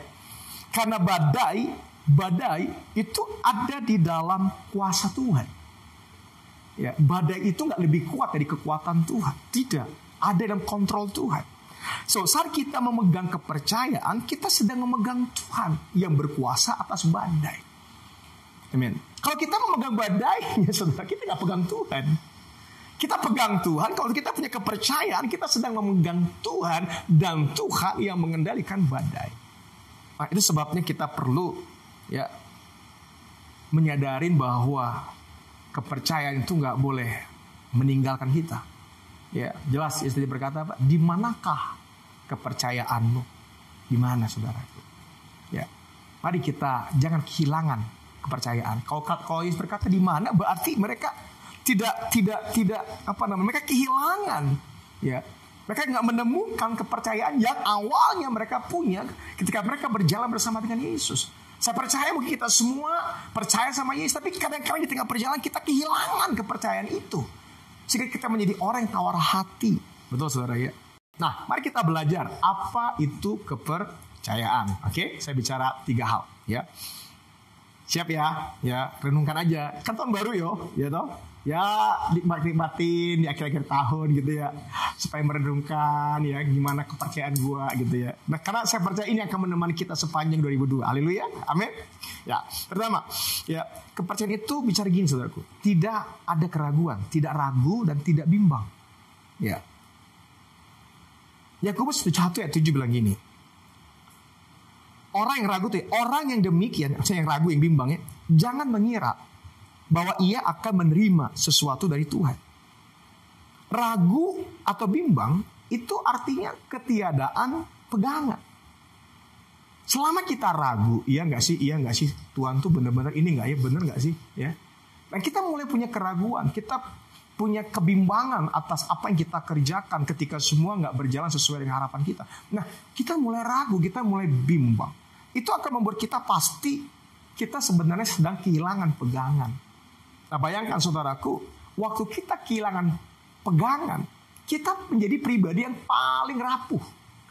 karena badai itu ada di dalam kuasa Tuhan. Ya, badai itu nggak lebih kuat dari kekuatan Tuhan. Tidak, ada dalam kontrol Tuhan. So, saat kita memegang kepercayaan, kita sedang memegang Tuhan yang berkuasa atas badai. Amin. Kalau kita memegang badai, ya saudara, kita nggak pegang Tuhan. Kita pegang Tuhan, kalau kita punya kepercayaan, kita sedang memegang Tuhan, dan Tuhan yang mengendalikan badai. Nah, itu sebabnya kita perlu ya menyadarin bahwa kepercayaan itu nggak boleh meninggalkan kita. Ya, jelas istri berkata apa? Di manakah kepercayaanmu? Di mana, saudaraku? Ya, mari kita jangan kehilangan kepercayaan. Kalau Yesus berkata di mana, berarti mereka tidak mereka kehilangan. Ya, mereka nggak menemukan kepercayaan yang awalnya mereka punya ketika mereka berjalan bersama dengan Yesus. Saya percaya mungkin kita semua percaya sama Yesus, tapi kadang-kadang di tengah perjalanan kita kehilangan kepercayaan itu. Sehingga kita menjadi orang yang tawar hati. Betul, saudara ya? Nah, mari kita belajar apa itu kepercayaan. Oke, saya bicara 3 hal. Ya, siap ya? Ya, renungkan aja. Kan tahun baru yo, ya toh? Ya, nikmatin di akhir-akhir tahun gitu ya, supaya merenungkan ya gimana kepercayaan gua gitu ya. Nah, karena saya percaya ini akan menemani kita sepanjang 2002. Haleluya, amin. Ya, pertama, ya kepercayaan itu bicara gini, saudaraku, tidak ada keraguan, tidak ragu dan tidak bimbang. Ya, Yakobus 1 ayat 7 bilang gini, orang yang ragu tuh, orang yang demikian, maksudnya yang ragu, yang bimbang ya, jangan mengira bahwa ia akan menerima sesuatu dari Tuhan. Ragu atau bimbang itu artinya ketiadaan pegangan. Selama kita ragu, iya nggak sih Tuhan tuh benar-benar ini nggak ya, benar nggak sih ya. Dan kita mulai punya keraguan, kita punya kebimbangan atas apa yang kita kerjakan ketika semua nggak berjalan sesuai dengan harapan kita. Nah, kita mulai ragu, kita mulai bimbang. Itu akan membuat kita pasti kita sebenarnya sedang kehilangan pegangan. Nah, bayangkan saudaraku, waktu kita kehilangan pegangan, kita menjadi pribadi yang paling rapuh.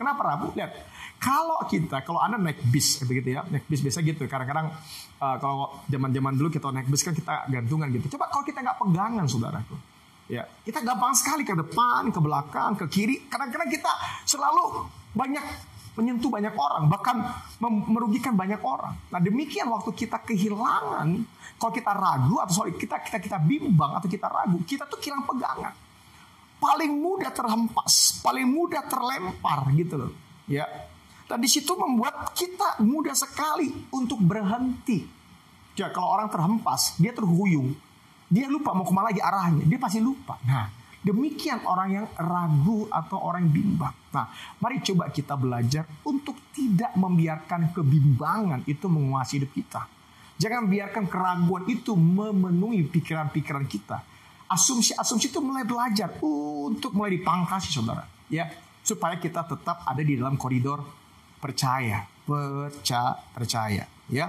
Kenapa ragu? Lihat, kalau Anda naik bis begitu ya, naik bis biasa gitu. Kadang-kadang kalau zaman-zaman dulu kita naik bis kan kita gantungan gitu. Coba kalau kita nggak pegangan, saudaraku, ya kita gampang sekali ke depan, ke belakang, ke kiri. Kadang-kadang kita selalu menyentuh banyak orang, bahkan merugikan banyak orang. Nah demikian waktu kita kehilangan, kalau kita ragu atau kita bimbang atau kita ragu, kita tuh kehilangan pegangan. Paling mudah terhempas, paling mudah terlempar gitu loh. Ya. Dan di situ membuat kita mudah sekali untuk berhenti. Ya, kalau orang terhempas, dia terhuyung. Dia lupa mau kemana lagi arahnya, dia pasti lupa. Nah, demikian orang yang ragu atau orang yang bimbang. Nah, mari coba kita belajar untuk tidak membiarkan kebimbangan itu menguasai hidup kita. Jangan biarkan keraguan itu memenuhi pikiran-pikiran kita. Asumsi-asumsi itu mulai belajar untuk mulai dipangkasi, saudara. Ya, supaya kita tetap ada di dalam koridor percaya. Ya.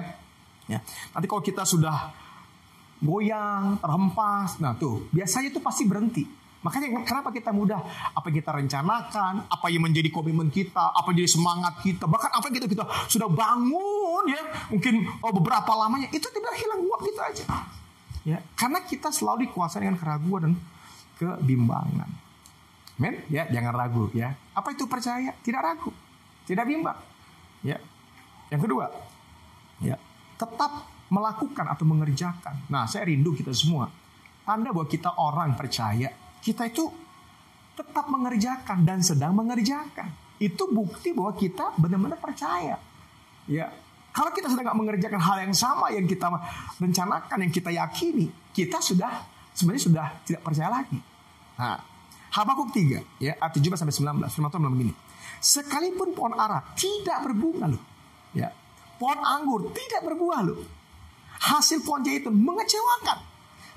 Nanti kalau kita sudah goyang, terhempas, nah tuh biasanya itu pasti berhenti. Makanya kenapa kita mudah apa yang kita rencanakan, apa yang menjadi komitmen kita, apa yang jadi semangat kita, bahkan apa yang kita sudah bangun ya, mungkin beberapa lamanya itu tiba-tiba hilang uap gitu aja. Ya, karena kita selalu dikuasai dengan keraguan dan kebimbangan. Men, ya jangan ragu ya. Apa itu percaya? Tidak ragu, tidak bimbang. Ya. Yang kedua, ya, tetap melakukan atau mengerjakan. Nah, saya rindu kita semua. Tanda bahwa kita orang percaya, kita itu tetap mengerjakan dan sedang mengerjakan. Itu bukti bahwa kita benar-benar percaya. Ya, kalau kita sudah nggak mengerjakan hal yang sama yang kita rencanakan, yang kita yakini, kita sebenarnya sudah tidak percaya lagi. Nah, Habakuk 3 ya, ayat 17-19, firman Tuhan bilang begini. Sekalipun pohon ara tidak berbunga loh, ya, pohon anggur tidak berbuah loh, hasil pohon zaitun mengecewakan.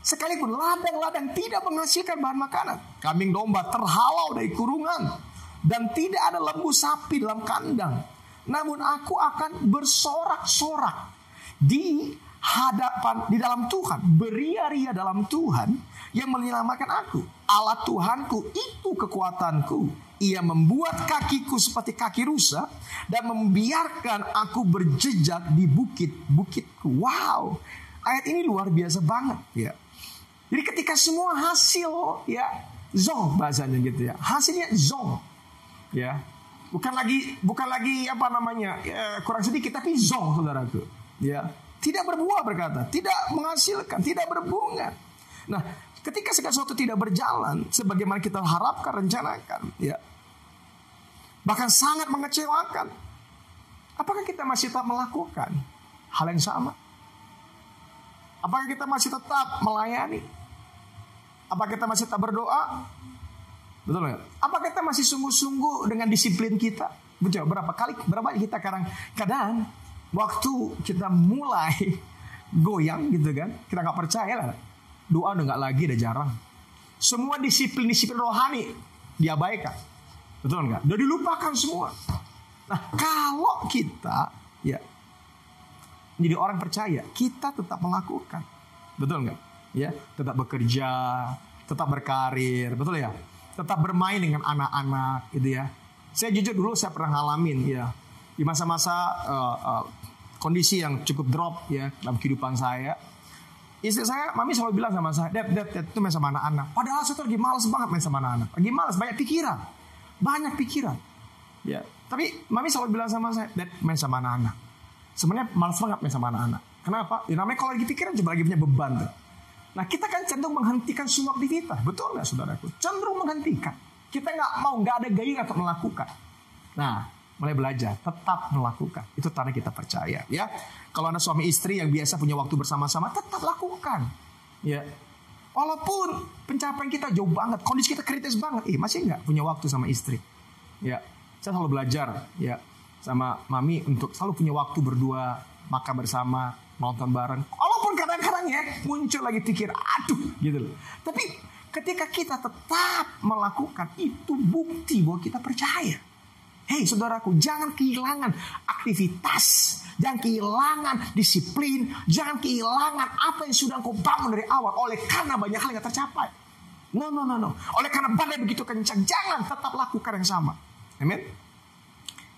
Sekalipun ladang-ladang tidak menghasilkan bahan makanan, kambing domba terhalau dari kurungan, dan tidak ada lembu sapi dalam kandang. Namun aku akan bersorak-sorak di dalam Tuhan, beria-ria dalam Tuhan yang menyelamatkan aku. Allah Tuhanku itu kekuatanku. Ia membuat kakiku seperti kaki rusa dan membiarkan aku berjejak di bukit-bukitku. Wow, ayat ini luar biasa banget ya. Jadi ketika semua hasil ya zong bahasanya gitu ya, hasilnya zong ya. Bukan lagi apa namanya kurang sedikit tapi zong, saudaraku. Ya, tidak berbuah berkata, tidak menghasilkan, tidak berbunga. Nah, ketika segala sesuatu tidak berjalan sebagaimana kita harapkan, rencanakan, ya, bahkan sangat mengecewakan, apakah kita masih tetap melakukan hal yang sama? Apakah kita masih tetap melayani? Apakah kita masih tetap berdoa? Betul nggak? Apakah kita masih sungguh-sungguh dengan disiplin kita? Betul. Berapa kita kadang waktu kita mulai goyang gitu kan, kita nggak percaya lah, doa udah nggak lagi, udah jarang. Semua disiplin rohani diabaikan, betul nggak? Udah dilupakan semua. Nah, kalau kita ya menjadi orang percaya, kita tetap melakukan, betul nggak? Ya, tetap bekerja, tetap berkarir, betul ya? Tetap bermain dengan anak-anak, gitu ya. Saya jujur dulu saya pernah ngalamin ya di masa-masa kondisi yang cukup drop ya dalam kehidupan saya. Istri saya, mami selalu bilang sama saya, Dad, itu main sama anak-anak. Padahal saya tuh lagi malas banget main sama anak-anak. Lagi malas, banyak pikiran. Ya, tapi mami selalu bilang sama saya, Dad, main sama anak-anak. Sebenarnya malas banget main sama anak-anak. Kenapa? Ya namanya kalau lagi pikiran coba lagi punya beban tuh. Nah, kita kan cenderung menghentikan semua aktivitas. Betul nggak, saudaraku? Cenderung menghentikan. Kita nggak ada gairah untuk melakukan. Nah, mulai belajar, tetap melakukan. Itu tanda kita percaya. Ya, kalau Anda suami istri yang biasa punya waktu bersama-sama, tetap lakukan. Ya, walaupun pencapaian kita jauh banget, kondisi kita kritis banget, masih nggak punya waktu sama istri. Ya, saya selalu belajar, ya, sama mami untuk selalu punya waktu berdua, makan bersama, nonton bareng. Walaupun kadang-kadang ya muncul lagi pikir, aduh, gitu loh. Tapi ketika kita tetap melakukan, itu bukti bahwa kita percaya. Hei saudaraku, jangan kehilangan aktivitas, jangan kehilangan disiplin, jangan kehilangan apa yang sudah kau bangun dari awal oleh karena banyak hal yang gak tercapai. No. Oleh karena badai begitu kencang, jangan, tetap lakukan yang sama. Amin.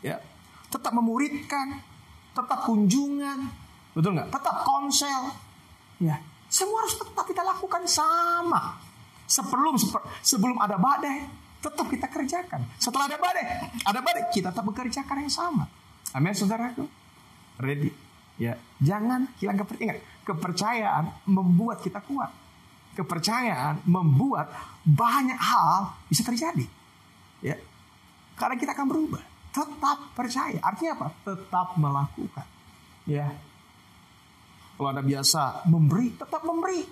ya, tetap memuridkan, tetap kunjungan, betul nggak? Tetap konsel, ya, semua harus tetap kita lakukan sama. Sebelum ada badai, tetap kita kerjakan. Setelah ada badai, kita tetap bekerjakan yang sama. Amin, saudaraku. Ready? Ya, jangan hilang kepercayaan. Kepercayaan membuat kita kuat. Kepercayaan membuat banyak hal bisa terjadi. Ya, karena kita akan berubah. Tetap percaya. Artinya apa? Tetap melakukan. Ya. Kalau Anda biasa memberi, tetap memberi.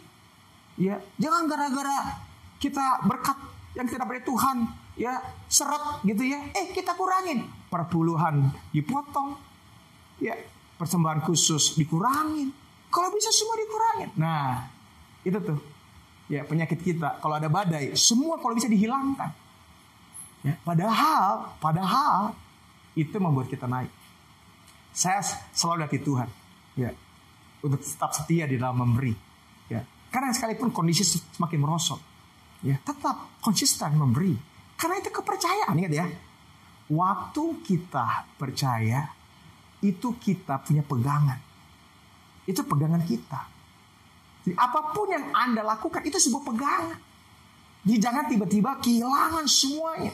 Ya, jangan gara-gara kita berkat yang kita dapat dari Tuhan, ya, seret gitu ya. Kita kurangin. Perpuluhan dipotong. Ya, persembahan khusus dikurangin. Kalau bisa semua dikurangin. Nah, itu tuh. Ya, penyakit kita. Kalau ada badai, semua kalau bisa dihilangkan. Ya, padahal itu membuat kita naik. Saya selalu latih Tuhan, ya, untuk tetap setia di dalam memberi. Ya, karena sekalipun kondisi semakin merosot, ya, tetap konsisten memberi. Karena itu kepercayaan, ingat ya. Waktu kita percaya, itu kita punya pegangan. Itu pegangan kita. Jadi apapun yang Anda lakukan itu sebuah pegangan. Jadi jangan tiba-tiba kehilangan semuanya.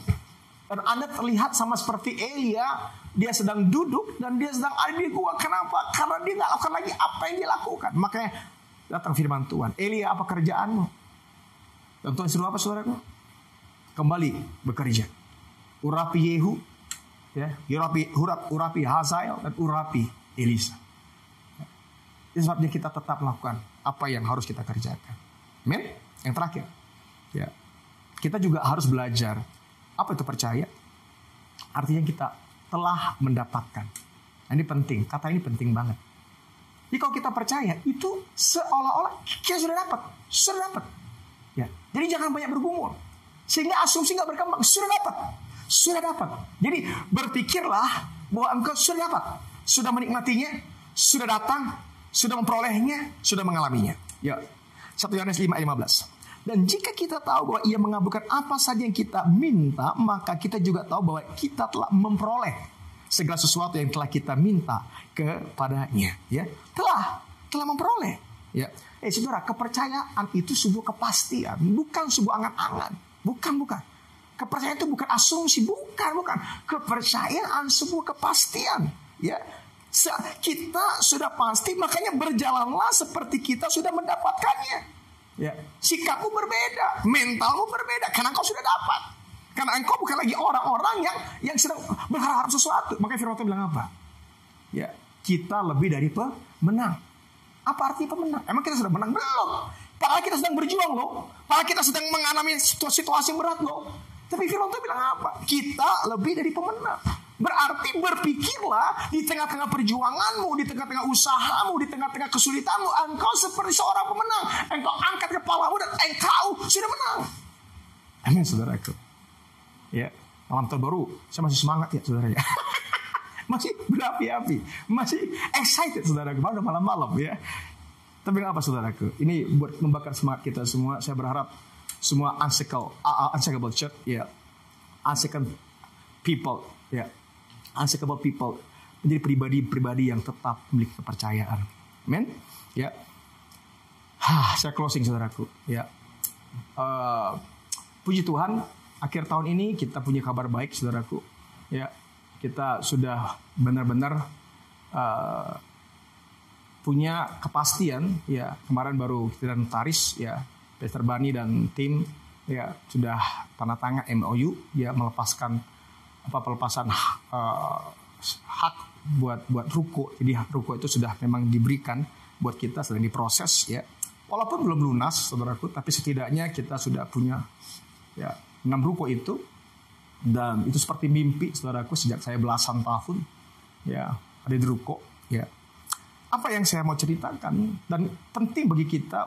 Dan Anda terlihat sama seperti Elia. Dia sedang duduk dan dia sedang ada di gua. Kenapa? Karena dia gak lakukan lagi apa yang dia lakukan. Makanya datang firman Tuhan. Elia, apa kerjaanmu? Dan Tuhan suruh apa, saudaraku? Kembali bekerja. Urapi Yehu, ya, urapi Hazael, dan urapi Elisa. Itu sebabnya kita tetap melakukan apa yang harus kita kerjakan. Amin. Yang terakhir, ya, kita juga harus belajar apa itu percaya. Artinya kita telah mendapatkan. Nah, ini penting. Kata ini penting banget. Jadi kalau kita percaya, itu seolah-olah kita sudah dapat. Ya. Jadi jangan banyak bergumul. Sehingga asumsi nggak berkembang. Sudah dapat. Jadi berpikirlah bahwa engkau sudah dapat. Sudah menikmatinya. Sudah datang. Sudah memperolehnya. Sudah mengalaminya. Ya. 1 Yohanes 5:15. Dan jika kita tahu bahwa ia mengabulkan apa saja yang kita minta, maka kita juga tahu bahwa kita telah memperoleh segala sesuatu yang telah kita minta kepadanya. Ya, telah memperoleh. Ya, saudara, kepercayaan itu sebuah kepastian, bukan sebuah angan-angan, bukan. Kepercayaan itu bukan asumsi, bukan. Kepercayaan sebuah kepastian. Ya, kita sudah pasti, makanya berjalanlah seperti kita sudah mendapatkannya. Ya, sikapmu berbeda, mentalmu berbeda, karena engkau sudah dapat. Karena engkau bukan lagi orang-orang yang sedang berharap sesuatu. Makanya firman Tuhan bilang apa? Ya, kita lebih dari pemenang. Apa arti pemenang? Emang kita sudah menang? Belum. Padahal kita sedang berjuang loh. Padahal kita sedang mengalami situasi yang berat loh. Tapi firman Tuhan bilang apa? Kita lebih dari pemenang. Berarti berpikirlah di tengah-tengah perjuanganmu, di tengah-tengah usahamu, di tengah-tengah kesulitanmu, engkau seperti seorang pemenang. Engkau angkat kepalamu dan engkau sudah menang. Amin, saudaraku. Ya, malam terbaru saya masih semangat ya, saudara ya. Masih berapi-api, masih excited, saudaraku. Baru malam-malam ya. Tapi apa, saudaraku? Ini buat membakar semangat kita semua. Saya berharap semua unshakable church, ya, unshakable people, ya. Unshakable people menjadi pribadi-pribadi yang tetap memiliki kepercayaan. Amen. Ya. Saya closing, saudaraku. Ya. Puji Tuhan, akhir tahun ini kita punya kabar baik, saudaraku. Ya. Kita sudah benar-benar punya kepastian. Ya. Kemarin baru kita notaris, ya, Pastor Bani dan tim, ya, sudah tanda tangan MOU, ya, melepaskan pelepasan hak buat ruko. Jadi hak ruko itu sudah memang diberikan buat kita, sedang diproses, ya. Walaupun belum lunas, saudaraku, tapi setidaknya kita sudah punya, ya, 6 ruko itu. Dan itu seperti mimpi, saudaraku, sejak saya belasan tahun, ya, ada di ruko, ya. Apa yang saya mau ceritakan dan penting bagi kita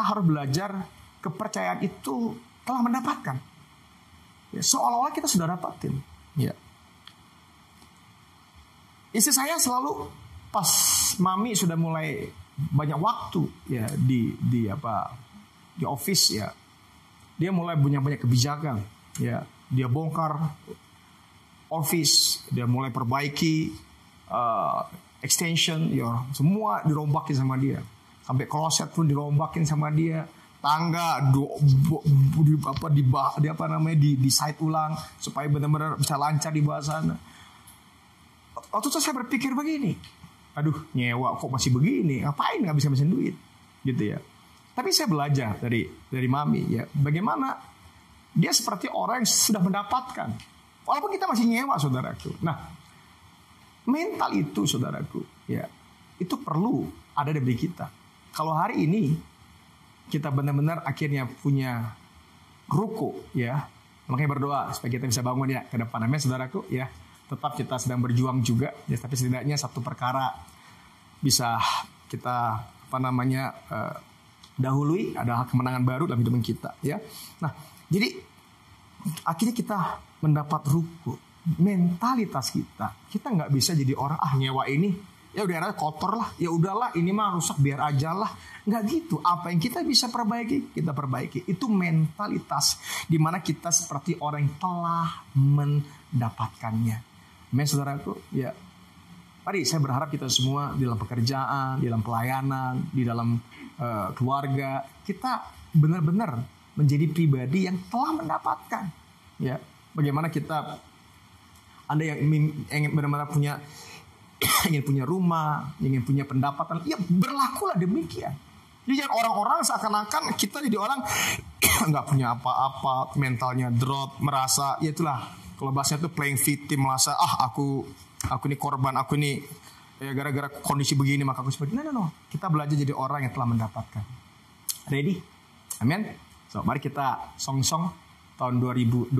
harus belajar kepercayaan itu telah mendapatkan. Ya, seolah-olah kita sudah dapatin. Ya. Istri saya selalu pas mami sudah mulai banyak waktu, ya, di office, ya, dia mulai punya banyak kebijakan, ya, dia bongkar office, dia mulai perbaiki extension, ya semua dirombakin sama dia. Sampai kloset pun dirombakin sama dia. Tangga di site ulang supaya benar-benar bisa lancar di bawah sana. Waktu itu saya berpikir begini, aduh nyewa kok masih begini, ngapain nggak bisa mesin duit, gitu ya. Tapi saya belajar dari Mami ya, bagaimana dia seperti orang yang sudah mendapatkan, walaupun kita masih nyewa, saudaraku. Nah, mental itu, saudaraku, ya itu perlu ada di kita. Kalau hari ini kita benar-benar akhirnya punya ruko, ya, makanya berdoa supaya kita bisa bangun ya ke depan, amin, saudaraku, ya. Tetap kita sedang berjuang juga, ya, tapi setidaknya satu perkara bisa kita dahului, ada kemenangan baru dalam hidup kita, ya. Nah, jadi akhirnya kita mendapat ruko. Mentalitas kita nggak bisa jadi orang nyewa ini ya udah kotor lah, ya udahlah ini mah rusak biar aja lah, nggak gitu. Apa yang kita bisa perbaiki kita perbaiki. Itu mentalitas dimana kita seperti orang yang telah mendapatkannya. Men, saudaraku, ya mari saya berharap kita semua di dalam pekerjaan, di dalam pelayanan, di dalam keluarga, kita benar-benar menjadi pribadi yang telah mendapatkan, ya. Bagaimana kita, Anda yang ingin benar-benar ingin punya rumah, ingin punya pendapatan, ya berlakulah demikian. Jadi jangan orang-orang seakan-akan kita jadi orang nggak punya apa-apa, mentalnya drop, merasa, ya itulah kalau bahasanya tuh playing victim, merasa aku ini korban, aku ini ya gara-gara kondisi begini maka aku seperti no. Kita belajar jadi orang yang telah mendapatkan. Ready? Amin. So mari kita song-song tahun 2022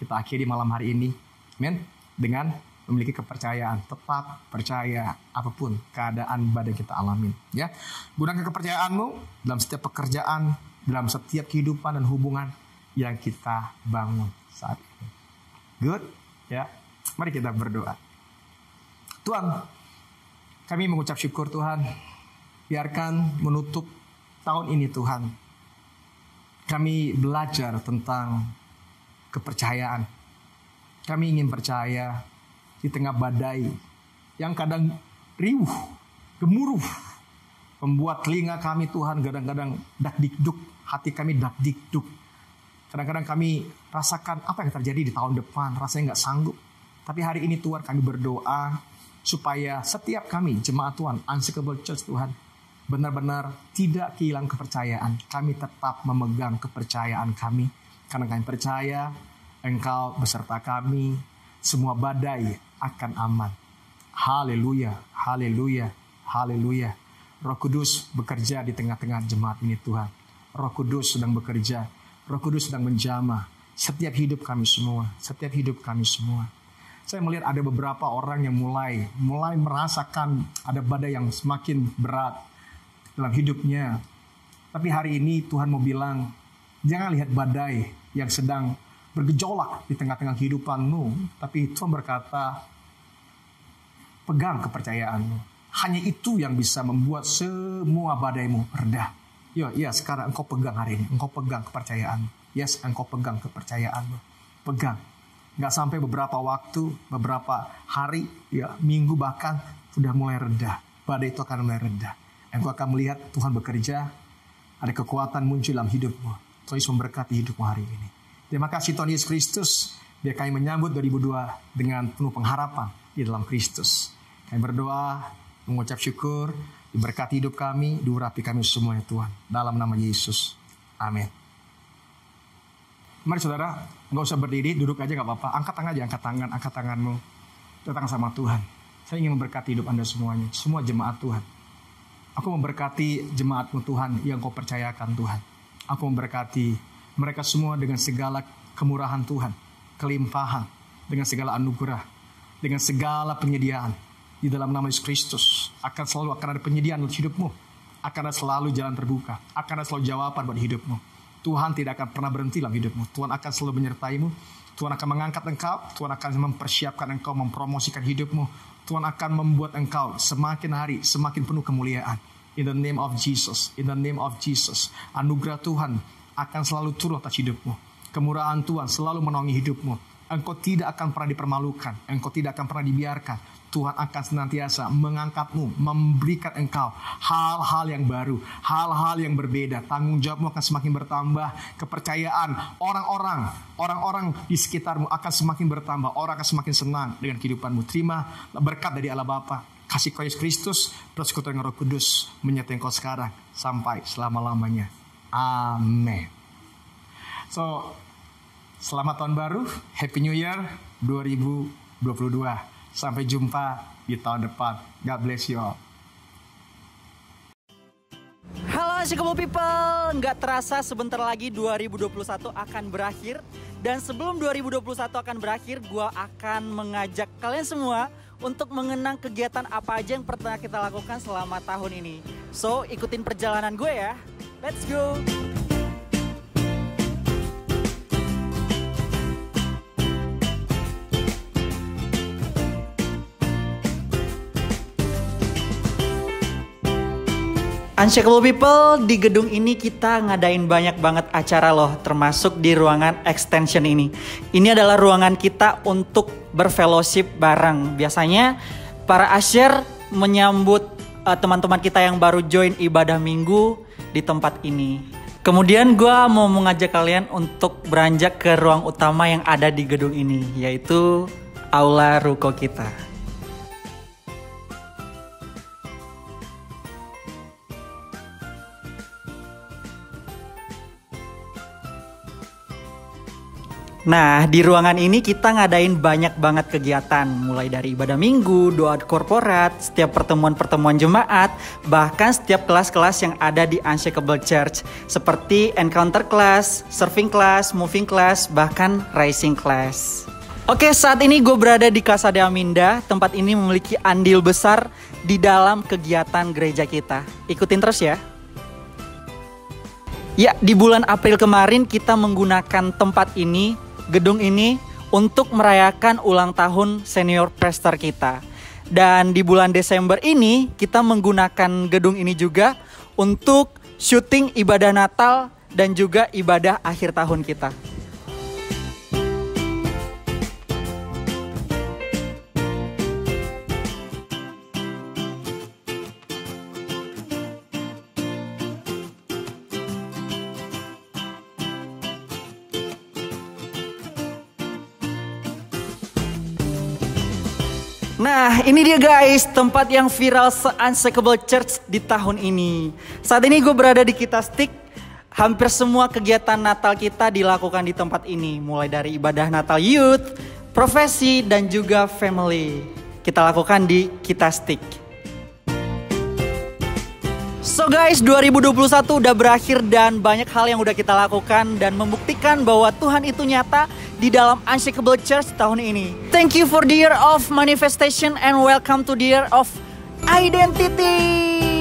kita akhiri malam hari ini, amin, dengan memiliki kepercayaan, tetap percaya apapun keadaan badai kita alamin, ya. Gunakan kepercayaanmu dalam setiap pekerjaan, dalam setiap kehidupan dan hubungan yang kita bangun saat ini. Good, ya. Mari kita berdoa. Tuhan, kami mengucap syukur Tuhan. Biarkan menutup tahun ini Tuhan, kami belajar tentang kepercayaan. Kami ingin percaya di tengah badai yang kadang riuh, gemuruh, membuat telinga kami Tuhan kadang-kadang dak-dikduk, hati kami dak-dikduk. Kadang-kadang kami rasakan apa yang terjadi di tahun depan, rasanya nggak sanggup. Tapi hari ini Tuhan kami berdoa supaya setiap kami jemaat Tuhan, Unshakable Church Tuhan, benar-benar tidak kehilangan kepercayaan. Kami tetap memegang kepercayaan kami, karena kami percaya Engkau beserta kami, semua badai akan aman. Haleluya, haleluya, haleluya. Roh Kudus bekerja di tengah-tengah jemaat ini Tuhan. Roh Kudus sedang bekerja, Roh Kudus sedang menjamah setiap hidup kami semua, setiap hidup kami semua. Saya melihat ada beberapa orang yang mulai merasakan ada badai yang semakin berat dalam hidupnya. Tapi hari ini Tuhan mau bilang, jangan lihat badai yang sedang bergejolak di tengah-tengah kehidupanmu, tapi Tuhan berkata, pegang kepercayaanmu. Hanya itu yang bisa membuat semua badaimu reda. Ya, sekarang engkau pegang hari ini, engkau pegang kepercayaanmu. Yes, engkau pegang kepercayaanmu. Pegang. Gak sampai beberapa waktu, beberapa hari, ya minggu bahkan sudah mulai reda. Badai itu akan mulai reda. Engkau akan melihat Tuhan bekerja, ada kekuatan muncul dalam hidupmu. Tuhan Yesus memberkati hidupmu hari ini. Terima kasih Tuhan Yesus Kristus. Biar kami menyambut 2002 dengan penuh pengharapan di dalam Kristus. Kami berdoa, mengucap syukur, diberkati hidup kami, diurapi kami semua ya Tuhan. Dalam nama Yesus. Amin. Mari saudara, nggak usah berdiri, duduk aja nggak apa-apa. Angkat tangan aja, angkat tanganmu. Datang sama Tuhan. Saya ingin memberkati hidup Anda semuanya, semua jemaat Tuhan. Aku memberkati jemaatmu Tuhan yang kau percayakan Tuhan. Aku memberkati mereka semua dengan segala kemurahan Tuhan, kelimpahan, dengan segala anugerah, dengan segala penyediaan. Di dalam nama Yesus Kristus akan ada penyediaan untuk hidupmu, akan ada selalu jalan terbuka, akan ada selalu jawaban buat hidupmu. Tuhan tidak akan pernah berhenti dalam hidupmu. Tuhan akan selalu menyertaimu. Tuhan akan mengangkat engkau. Tuhan akan mempersiapkan engkau, mempromosikan hidupmu. Tuhan akan membuat engkau semakin hari semakin penuh kemuliaan. In the name of Jesus, in the name of Jesus, anugerah Tuhan akan selalu turun atas hidupmu. Kemurahan Tuhan selalu menaungi hidupmu. Engkau tidak akan pernah dipermalukan. Engkau tidak akan pernah dibiarkan. Tuhan akan senantiasa mengangkatmu, memberikan engkau hal-hal yang baru, hal-hal yang berbeda. Tanggung jawabmu akan semakin bertambah. Kepercayaan orang-orang di sekitarmu akan semakin bertambah. Orang akan semakin senang dengan kehidupanmu. Terima berkat dari Allah Bapa, kasih Yesus Kristus, persekutuan Roh Kudus menyertai engkau sekarang sampai selama-lamanya. Amin. So, selamat tahun baru, Happy New Year 2022. Sampai jumpa di tahun depan. God bless you all. Halo Unshakable People, nggak terasa sebentar lagi 2021 akan berakhir. Dan sebelum 2021 akan berakhir, gue akan mengajak kalian semua untuk mengenang kegiatan apa aja yang pernah kita lakukan selama tahun ini. So, ikutin perjalanan gue ya. Let's go! Unshakable People, di gedung ini kita ngadain banyak banget acara loh, termasuk di ruangan extension ini. Ini adalah ruangan kita untuk berfellowship bareng. Biasanya para usher menyambut teman-teman kita yang baru join ibadah minggu di tempat ini. Kemudian gue mau mengajak kalian untuk beranjak ke ruang utama yang ada di gedung ini, yaitu aula ruko kita. Nah, di ruangan ini kita ngadain banyak banget kegiatan, mulai dari ibadah minggu, doa korporat, setiap pertemuan-pertemuan jemaat, bahkan setiap kelas-kelas yang ada di Unshakable Church, seperti encounter class, serving class, moving class, bahkan rising class. Oke, saat ini gue berada di Casa de Aminda. Tempat ini memiliki andil besar di dalam kegiatan gereja kita. Ikutin terus ya. Ya, di bulan April kemarin kita menggunakan tempat ini, gedung ini, untuk merayakan ulang tahun senior pastor kita. Dan di bulan Desember ini kita menggunakan gedung ini juga untuk syuting ibadah Natal dan juga ibadah akhir tahun kita. Nah, ini dia guys, tempat yang viral se-Unshakable Church di tahun ini. Saat ini gue berada di Kita Stick. Hampir semua kegiatan Natal kita dilakukan di tempat ini. Mulai dari ibadah Natal Youth, profesi, dan juga family. Kita lakukan di Kita Stick. So guys, 2021 udah berakhir dan banyak hal yang udah kita lakukan dan membuktikan bahwa Tuhan itu nyata di dalam Unshakable Church tahun ini. Thank you for the year of manifestation and welcome to the year of identity.